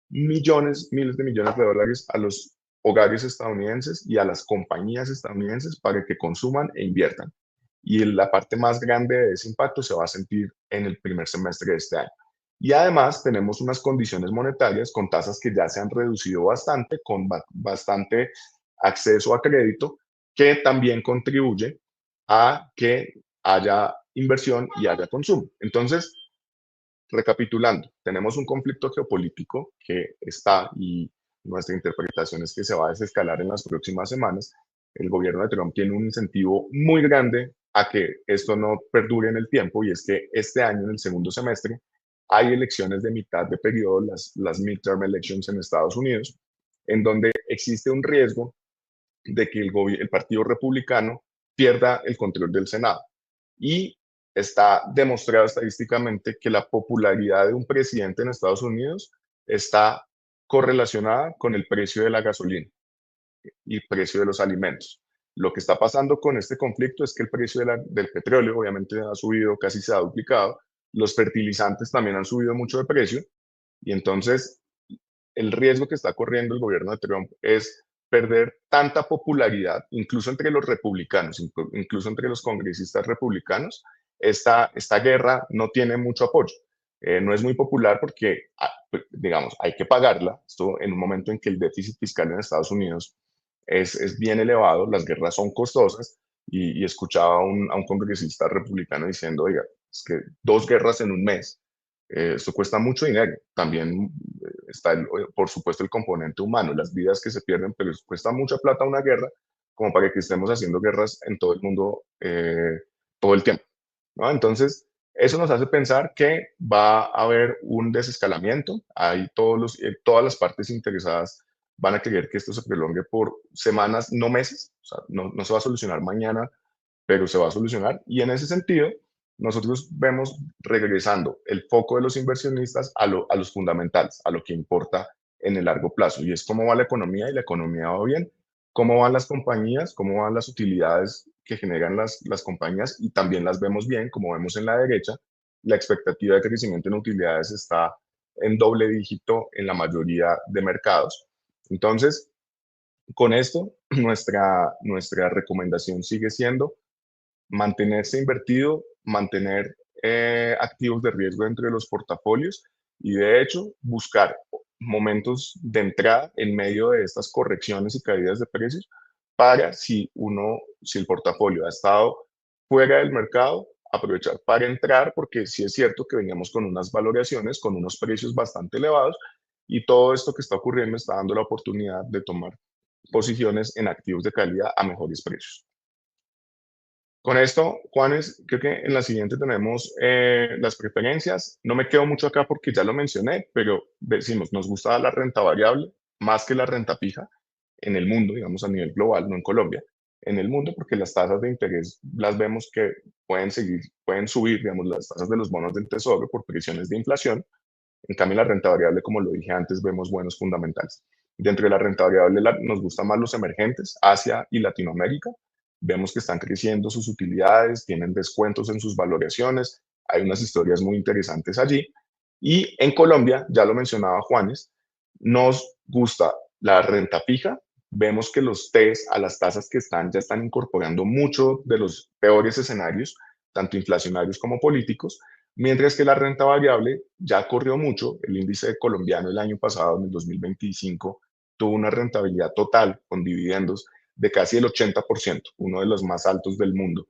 miles de millones de dólares a los hogares estadounidenses y a las compañías estadounidenses para que consuman e inviertan. Y la parte más grande de ese impacto se va a sentir en el primer semestre de este año. Y además tenemos unas condiciones monetarias con tasas que ya se han reducido bastante, con bastante acceso a crédito, que también contribuye a que haya inversión y haya consumo. Entonces, recapitulando, tenemos un conflicto geopolítico que está y nuestra interpretación es que se va a desescalar en las próximas semanas. El gobierno de Trump tiene un incentivo muy grande a que esto no perdure en el tiempo y es que este año, en el segundo semestre, hay elecciones de mitad de periodo, las midterm elections en Estados Unidos, en donde existe un riesgo de que el Partido Republicano pierda el control del Senado. Y está demostrado estadísticamente que la popularidad de un presidente en Estados Unidos está correlacionada con el precio de la gasolina y precio de los alimentos. Lo que está pasando con este conflicto es que el precio del petróleo obviamente ha subido, casi se ha duplicado, los fertilizantes también han subido mucho de precio y entonces el riesgo que está corriendo el gobierno de Trump es perder tanta popularidad, incluso entre los republicanos, incluso entre los congresistas republicanos. Esta guerra no tiene mucho apoyo. No es muy popular porque, digamos, hay que pagarla. Esto en un momento en que el déficit fiscal en Estados Unidos es bien elevado, las guerras son costosas, y escuchaba a un congresista republicano diciendo, oiga, es que 2 guerras en un mes, esto cuesta mucho dinero. También está, por supuesto, el componente humano, las vidas que se pierden, pero cuesta mucha plata una guerra como para que estemos haciendo guerras en todo el mundo todo el tiempo, ¿no? Entonces, eso nos hace pensar que va a haber un desescalamiento. Hay todas las partes interesadas van a querer que esto se prolongue por semanas, no meses. O sea, no se va a solucionar mañana, pero se va a solucionar. Y en ese sentido, nosotros vemos regresando el foco de los inversionistas a los fundamentales, a lo que importa en el largo plazo. Y es cómo va la economía, y la economía va bien, cómo van las compañías, cómo van las utilidades que generan las compañías, y también las vemos bien, como vemos en la derecha. La expectativa de crecimiento en utilidades está en doble dígito en la mayoría de mercados. Entonces, con esto, nuestra recomendación sigue siendo mantenerse invertido, mantener activos de riesgo dentro de los portafolios, y de hecho buscar momentos de entrada en medio de estas correcciones y caídas de precios para, si el portafolio ha estado fuera del mercado, aprovechar para entrar, porque sí es cierto que veníamos con unas valoraciones, con unos precios bastante elevados, y todo esto que está ocurriendo está dando la oportunidad de tomar posiciones en activos de calidad a mejores precios. Con esto, Juanes, creo que en la siguiente tenemos las preferencias. No me quedo mucho acá porque ya lo mencioné, pero decimos, nos gusta la renta variable más que la renta fija en el mundo, digamos a nivel global, no en Colombia, en el mundo, porque las tasas de interés las vemos que pueden subir, digamos, las tasas de los bonos del tesoro por presiones de inflación. En cambio, la renta variable, como lo dije antes, vemos buenos fundamentales. Dentro de la renta variable nos gustan más los emergentes, Asia y Latinoamérica. Vemos que están creciendo sus utilidades, tienen descuentos en sus valoraciones, hay unas historias muy interesantes allí. Y en Colombia, ya lo mencionaba Juanes, nos gusta la renta fija. Vemos que los TES a las tasas que están ya están incorporando mucho de los peores escenarios, tanto inflacionarios como políticos, mientras que la renta variable ya corrió mucho. El índice colombiano el año pasado, en el 2025, tuvo una rentabilidad total con dividendos de casi el 80%, uno de los más altos del mundo.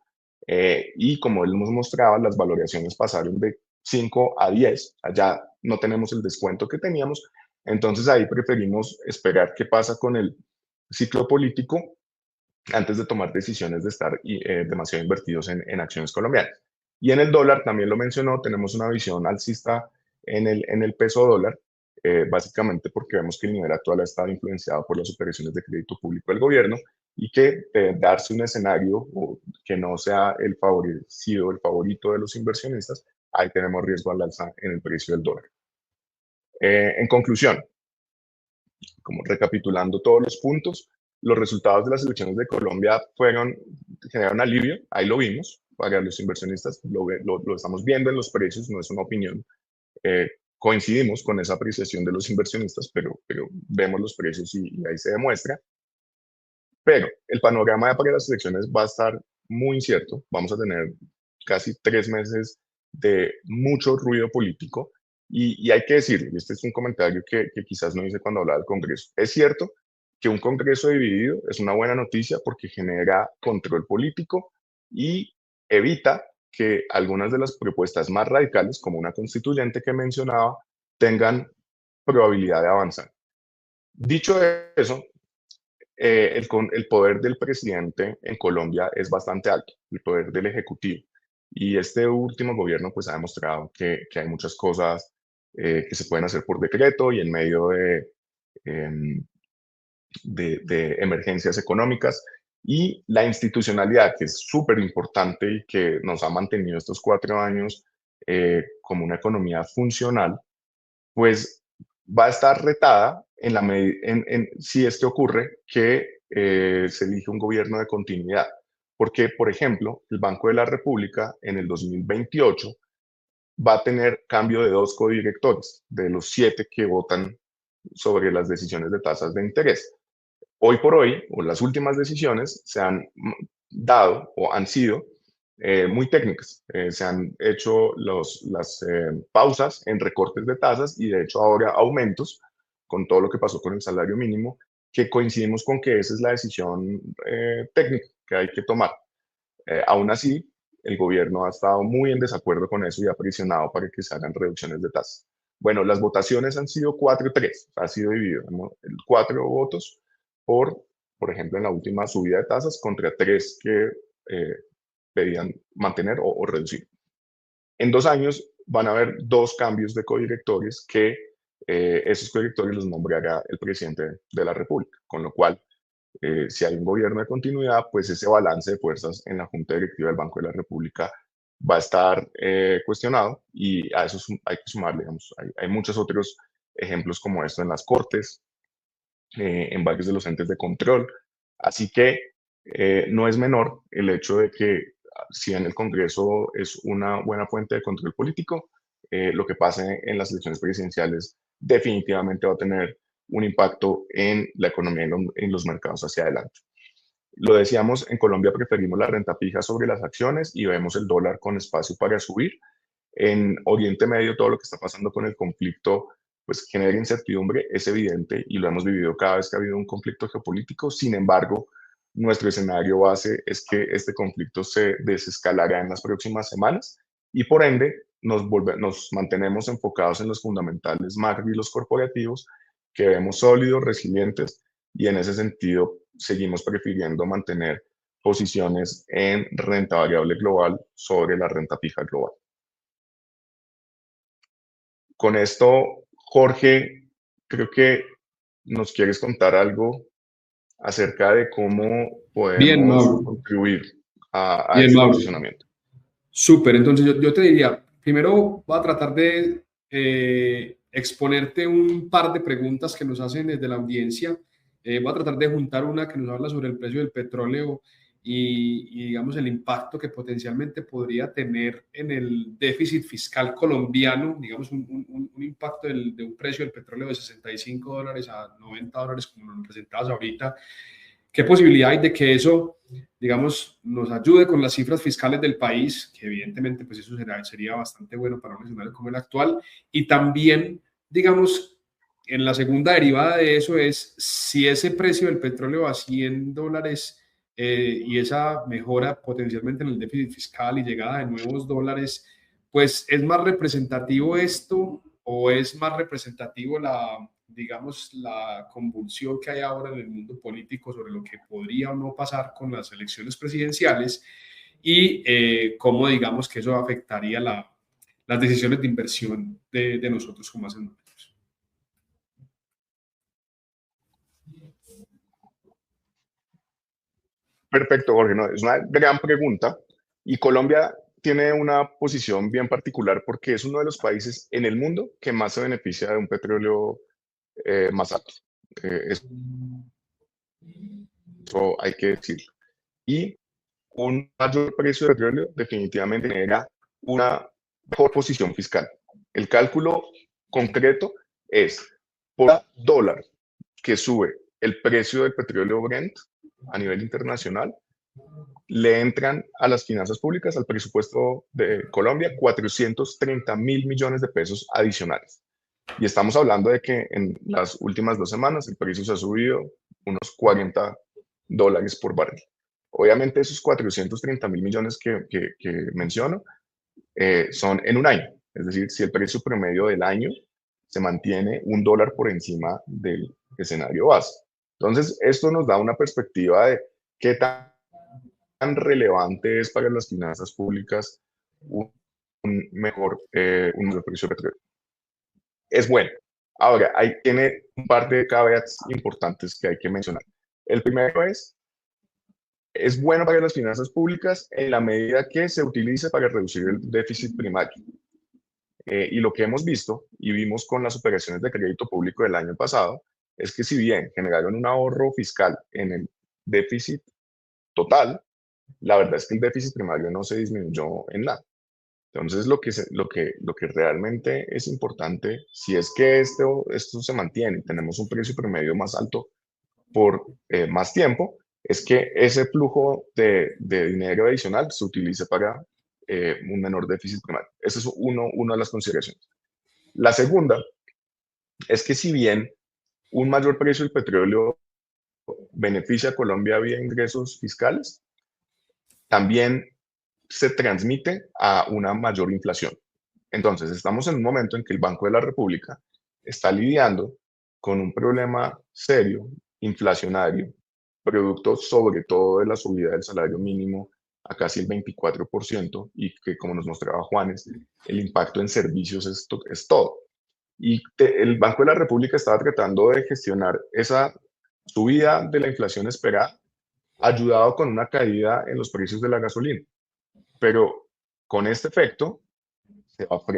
Y como él nos mostraba, las valoraciones pasaron de 5 a 10, allá no tenemos el descuento que teníamos, entonces ahí preferimos esperar qué pasa con el ciclo político antes de tomar decisiones de estar demasiado invertidos en acciones colombianas. Y en el dólar, también lo mencionó, tenemos una visión alcista en el peso dólar, básicamente porque vemos que el nivel actual ha estado influenciado por las operaciones de crédito público del gobierno, y que darse un escenario que no sea el favorecido, el favorito de los inversionistas, ahí tenemos riesgo al alza en el precio del dólar. En conclusión, como recapitulando todos los puntos, los resultados de las elecciones de Colombia generaron alivio, ahí lo vimos, para los inversionistas, lo estamos viendo en los precios, no es una opinión. Coincidimos con esa apreciación de los inversionistas, pero vemos los precios y ahí se demuestra. Pero el panorama para las elecciones va a estar muy incierto. Vamos a tener casi 3 meses de mucho ruido político. Y hay que decirlo, y este es un comentario que quizás no hice cuando hablaba del Congreso. Es cierto que un Congreso dividido es una buena noticia porque genera control político y evita que algunas de las propuestas más radicales, como una constituyente que mencionaba, tengan probabilidad de avanzar. Dicho eso, el poder del presidente en Colombia es bastante alto, el poder del ejecutivo. Y este último gobierno pues ha demostrado que hay muchas cosas que se pueden hacer por decreto y en medio em, de emergencias económicas. Y la institucionalidad, que es súper importante y que nos ha mantenido estos 4 años como una economía funcional, pues va a estar retada en si es que ocurre que se elige un gobierno de continuidad. Porque, por ejemplo, el Banco de la República en el 2028 va a tener cambio de 2 codirectores, de los 7 que votan sobre las decisiones de tasas de interés. Hoy por hoy, o las últimas decisiones, se han dado o han sido muy técnicas. Se han hecho las pausas en recortes de tasas y de hecho ahora aumentos con todo lo que pasó con el salario mínimo, que coincidimos con que esa es la decisión técnica que hay que tomar. Aún así, el gobierno ha estado muy en desacuerdo con eso y ha presionado para que se hagan reducciones de tasas. Bueno, las votaciones han sido 4-3, ha sido dividido, ¿no? 4 votos por ejemplo, en la última subida de tasas contra 3 que pedían mantener o reducir. En 2 años van a haber 2 cambios de codirectores que esos codirectores los nombrará el presidente de la República, con lo cual si hay un gobierno de continuidad, pues ese balance de fuerzas en la Junta Directiva del Banco de la República va a estar cuestionado y a eso hay que sumarle, digamos, hay muchos otros ejemplos como esto en las Cortes, en varios de los entes de control. Así que no es menor el hecho de que si en el Congreso es una buena fuente de control político, lo que pase en las elecciones presidenciales definitivamente va a tener un impacto en la economía y en los mercados hacia adelante. Lo decíamos, en Colombia preferimos la renta fija sobre las acciones y vemos el dólar con espacio para subir. En Oriente Medio, todo lo que está pasando con el conflicto, pues genera incertidumbre, es evidente y lo hemos vivido cada vez que ha habido un conflicto geopolítico. Sin embargo, nuestro escenario base es que este conflicto se desescalará en las próximas semanas y por ende nos mantenemos enfocados en los fundamentales macro y los corporativos que vemos sólidos, resilientes y en ese sentido seguimos prefiriendo mantener posiciones en renta variable global sobre la renta fija global. Con esto, Jorge, creo que nos quieres contar algo acerca de cómo Bien, podemos Mauro. contribuir a Bien, este Mauro. posicionamiento. Súper. Entonces yo te diría, primero voy a tratar de exponerte un par de preguntas que nos hacen desde la audiencia. Voy a tratar de juntar una que nos habla sobre el precio del petróleo digamos, el impacto que potencialmente podría tener en el déficit fiscal colombiano, digamos, un impacto de un precio del petróleo de $65 a $90, como lo presentabas ahorita. ¿Qué posibilidad hay de que eso, digamos, nos ayude con las cifras fiscales del país? Que evidentemente, pues eso sería bastante bueno para un escenario como el actual. Y también, digamos, en la segunda derivada de eso es si ese precio del petróleo a $100 y esa mejora potencialmente en el déficit fiscal y llegada de nuevos dólares, pues es más representativo esto o es más representativo digamos, la convulsión que hay ahora en el mundo político sobre lo que podría o no pasar con las elecciones presidenciales y cómo, digamos, que eso afectaría las decisiones de inversión de nosotros como hacemos. Perfecto, Jorge. No, es una gran pregunta y Colombia tiene una posición bien particular porque es uno de los países en el mundo que más se beneficia de un petróleo más alto. Eso hay que decirlo. Y un mayor precio de petróleo definitivamente genera una mejor posición fiscal. El cálculo concreto es por cada dólar que sube el precio del petróleo Brent a nivel internacional, le entran a las finanzas públicas, al presupuesto de Colombia, 430.000 millones de pesos adicionales. Y estamos hablando de que en las últimas 2 semanas el precio se ha subido unos $40 por barril. Obviamente esos 430.000 millones que menciono son en un año. Es decir, si el precio promedio del año se mantiene $1 por encima del escenario base. Entonces, esto nos da una perspectiva de qué tan relevante es para las finanzas públicas un mejor precio de petróleo. Es bueno. Ahora, tiene un par de caveats importantes que hay que mencionar. El primero es es bueno para las finanzas públicas en la medida que se utilice para reducir el déficit primario. Y lo que hemos visto y vimos con las operaciones de crédito público del año pasado es que si bien generaron un ahorro fiscal en el déficit total, la verdad es que el déficit primario no se disminuyó en nada. Entonces, lo que realmente es importante, si es que esto se mantiene y tenemos un precio promedio más alto por más tiempo, es que ese flujo de dinero adicional se utilice para un menor déficit primario. Esa es una de las consideraciones. La segunda es que si bien un mayor precio del petróleo beneficia a Colombia vía ingresos fiscales, también se transmite a una mayor inflación. Entonces, estamos en un momento en que el Banco de la República está lidiando con un problema serio, inflacionario, producto sobre todo de la subida del salario mínimo a casi el 24% y que, como nos mostraba Juanes, el impacto en servicios es todo. Y el Banco de la República estaba tratando de gestionar esa subida de la inflación esperada, ayudado con una caída en los precios de la gasolina. Pero con este efecto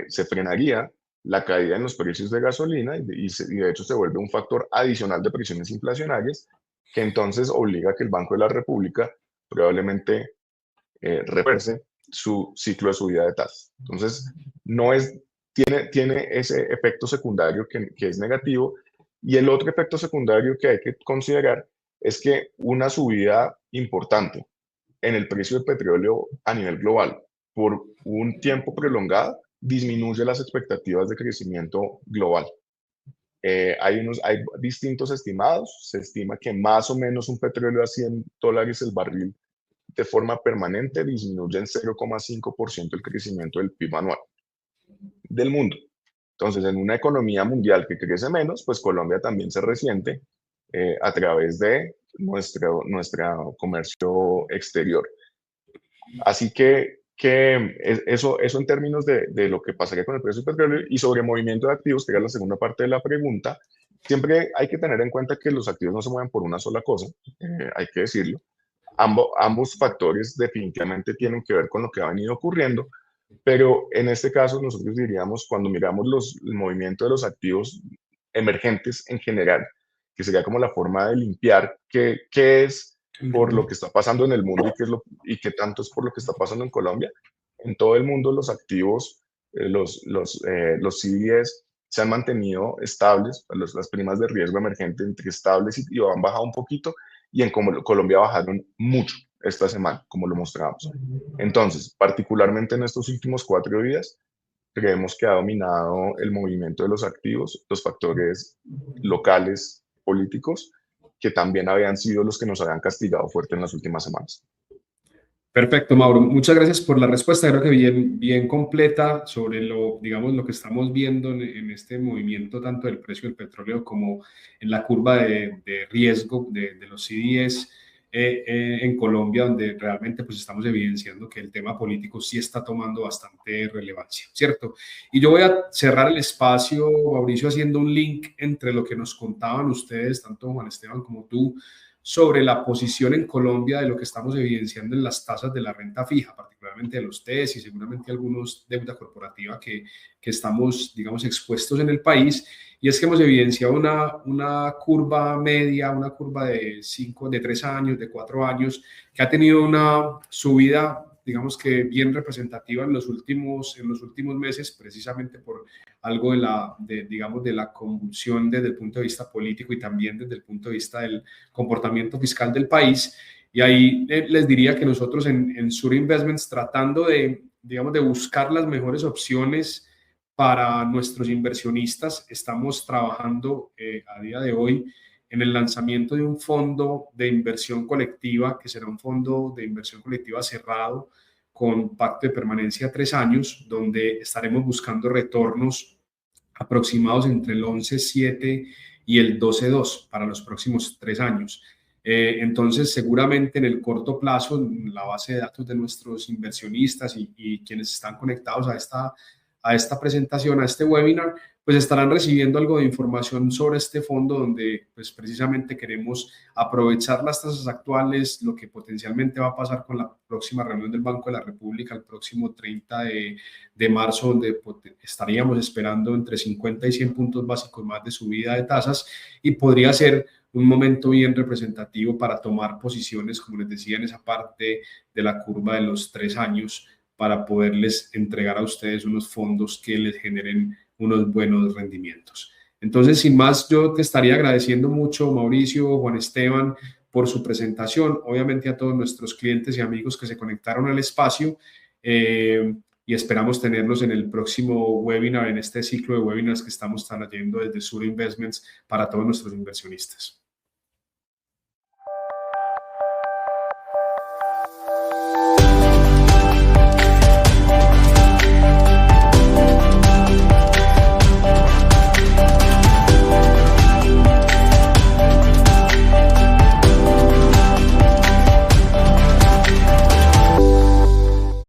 se frenaría la caída en los precios de gasolina y de hecho se vuelve un factor adicional de presiones inflacionarias que entonces obliga a que el Banco de la República probablemente reverse su ciclo de subida de tasas. Entonces, tiene ese efecto secundario que es negativo. Y el otro efecto secundario que hay que considerar es que una subida importante en el precio del petróleo a nivel global por un tiempo prolongado disminuye las expectativas de crecimiento global. Hay distintos estimados. Se estima que más o menos un petróleo a $100 el barril de forma permanente disminuye en 0,5% el crecimiento del PIB anual del mundo. Entonces, en una economía mundial que crece menos, pues Colombia también se resiente a través de nuestro comercio exterior. Así que eso en términos de lo que pasaría con el precio del petróleo y sobre movimiento de activos, que era la segunda parte de la pregunta, siempre hay que tener en cuenta que los activos no se mueven por una sola cosa, hay que decirlo. Ambos factores definitivamente tienen que ver con lo que ha venido ocurriendo, pero en este caso nosotros diríamos, cuando miramos el movimiento de los activos emergentes en general, que sería como la forma de limpiar qué es por lo que está pasando en el mundo y qué tanto es por lo que está pasando en Colombia. En todo el mundo los activos, los CDS se han mantenido estables, las primas de riesgo emergente entre estables y han bajado un poquito, y en Colombia bajaron mucho esta semana, como lo mostramos. Entonces, particularmente en estos últimos 4 días, creemos que ha dominado el movimiento de los activos, los factores locales, políticos, que también habían sido los que nos habían castigado fuerte en las últimas semanas. Perfecto, Mauro. Muchas gracias por la respuesta. Creo que bien completa sobre lo que estamos viendo en este movimiento, tanto del precio del petróleo como en la curva de riesgo de los CDS en Colombia, donde realmente pues estamos evidenciando que el tema político sí está tomando bastante relevancia, ¿cierto? Y yo voy a cerrar el espacio, Mauricio, haciendo un link entre lo que nos contaban ustedes, tanto Juan Esteban como tú, sobre la posición en Colombia de lo que estamos evidenciando en las tasas de la renta fija, particularmente de los TES y seguramente algunos deuda corporativa que estamos, digamos, expuestos en el país. Y es que hemos evidenciado una curva media, una curva de 3 años, de 4 años, que ha tenido una subida, digamos que bien representativa en los últimos meses, precisamente por algo de la convulsión desde el punto de vista político y también desde el punto de vista del comportamiento fiscal del país. Y ahí les diría que nosotros en Sura Investments, tratando de buscar las mejores opciones para nuestros inversionistas, estamos trabajando a día de hoy en el lanzamiento de un fondo de inversión colectiva, que será un fondo de inversión colectiva cerrado con pacto de permanencia a 3 años, donde estaremos buscando retornos aproximados entre el 11,7 y el 12,2 para los próximos 3 años. Entonces, seguramente en el corto plazo, la base de datos de nuestros inversionistas y quienes están conectados a a esta presentación, a este webinar, pues estarán recibiendo algo de información sobre este fondo donde pues precisamente queremos aprovechar las tasas actuales, lo que potencialmente va a pasar con la próxima reunión del Banco de la República el próximo 30 de marzo, donde estaríamos esperando entre 50 y 100 puntos básicos más de subida de tasas, y podría ser un momento bien representativo para tomar posiciones, como les decía, en esa parte de la curva de los 3 años, para poderles entregar a ustedes unos fondos que les generen unos buenos rendimientos. Entonces, sin más, yo te estaría agradeciendo mucho, Mauricio, Juan Esteban, por su presentación, obviamente a todos nuestros clientes y amigos que se conectaron al espacio, y esperamos tenerlos en el próximo webinar, en este ciclo de webinars que estamos trayendo desde Sura Investments para todos nuestros inversionistas.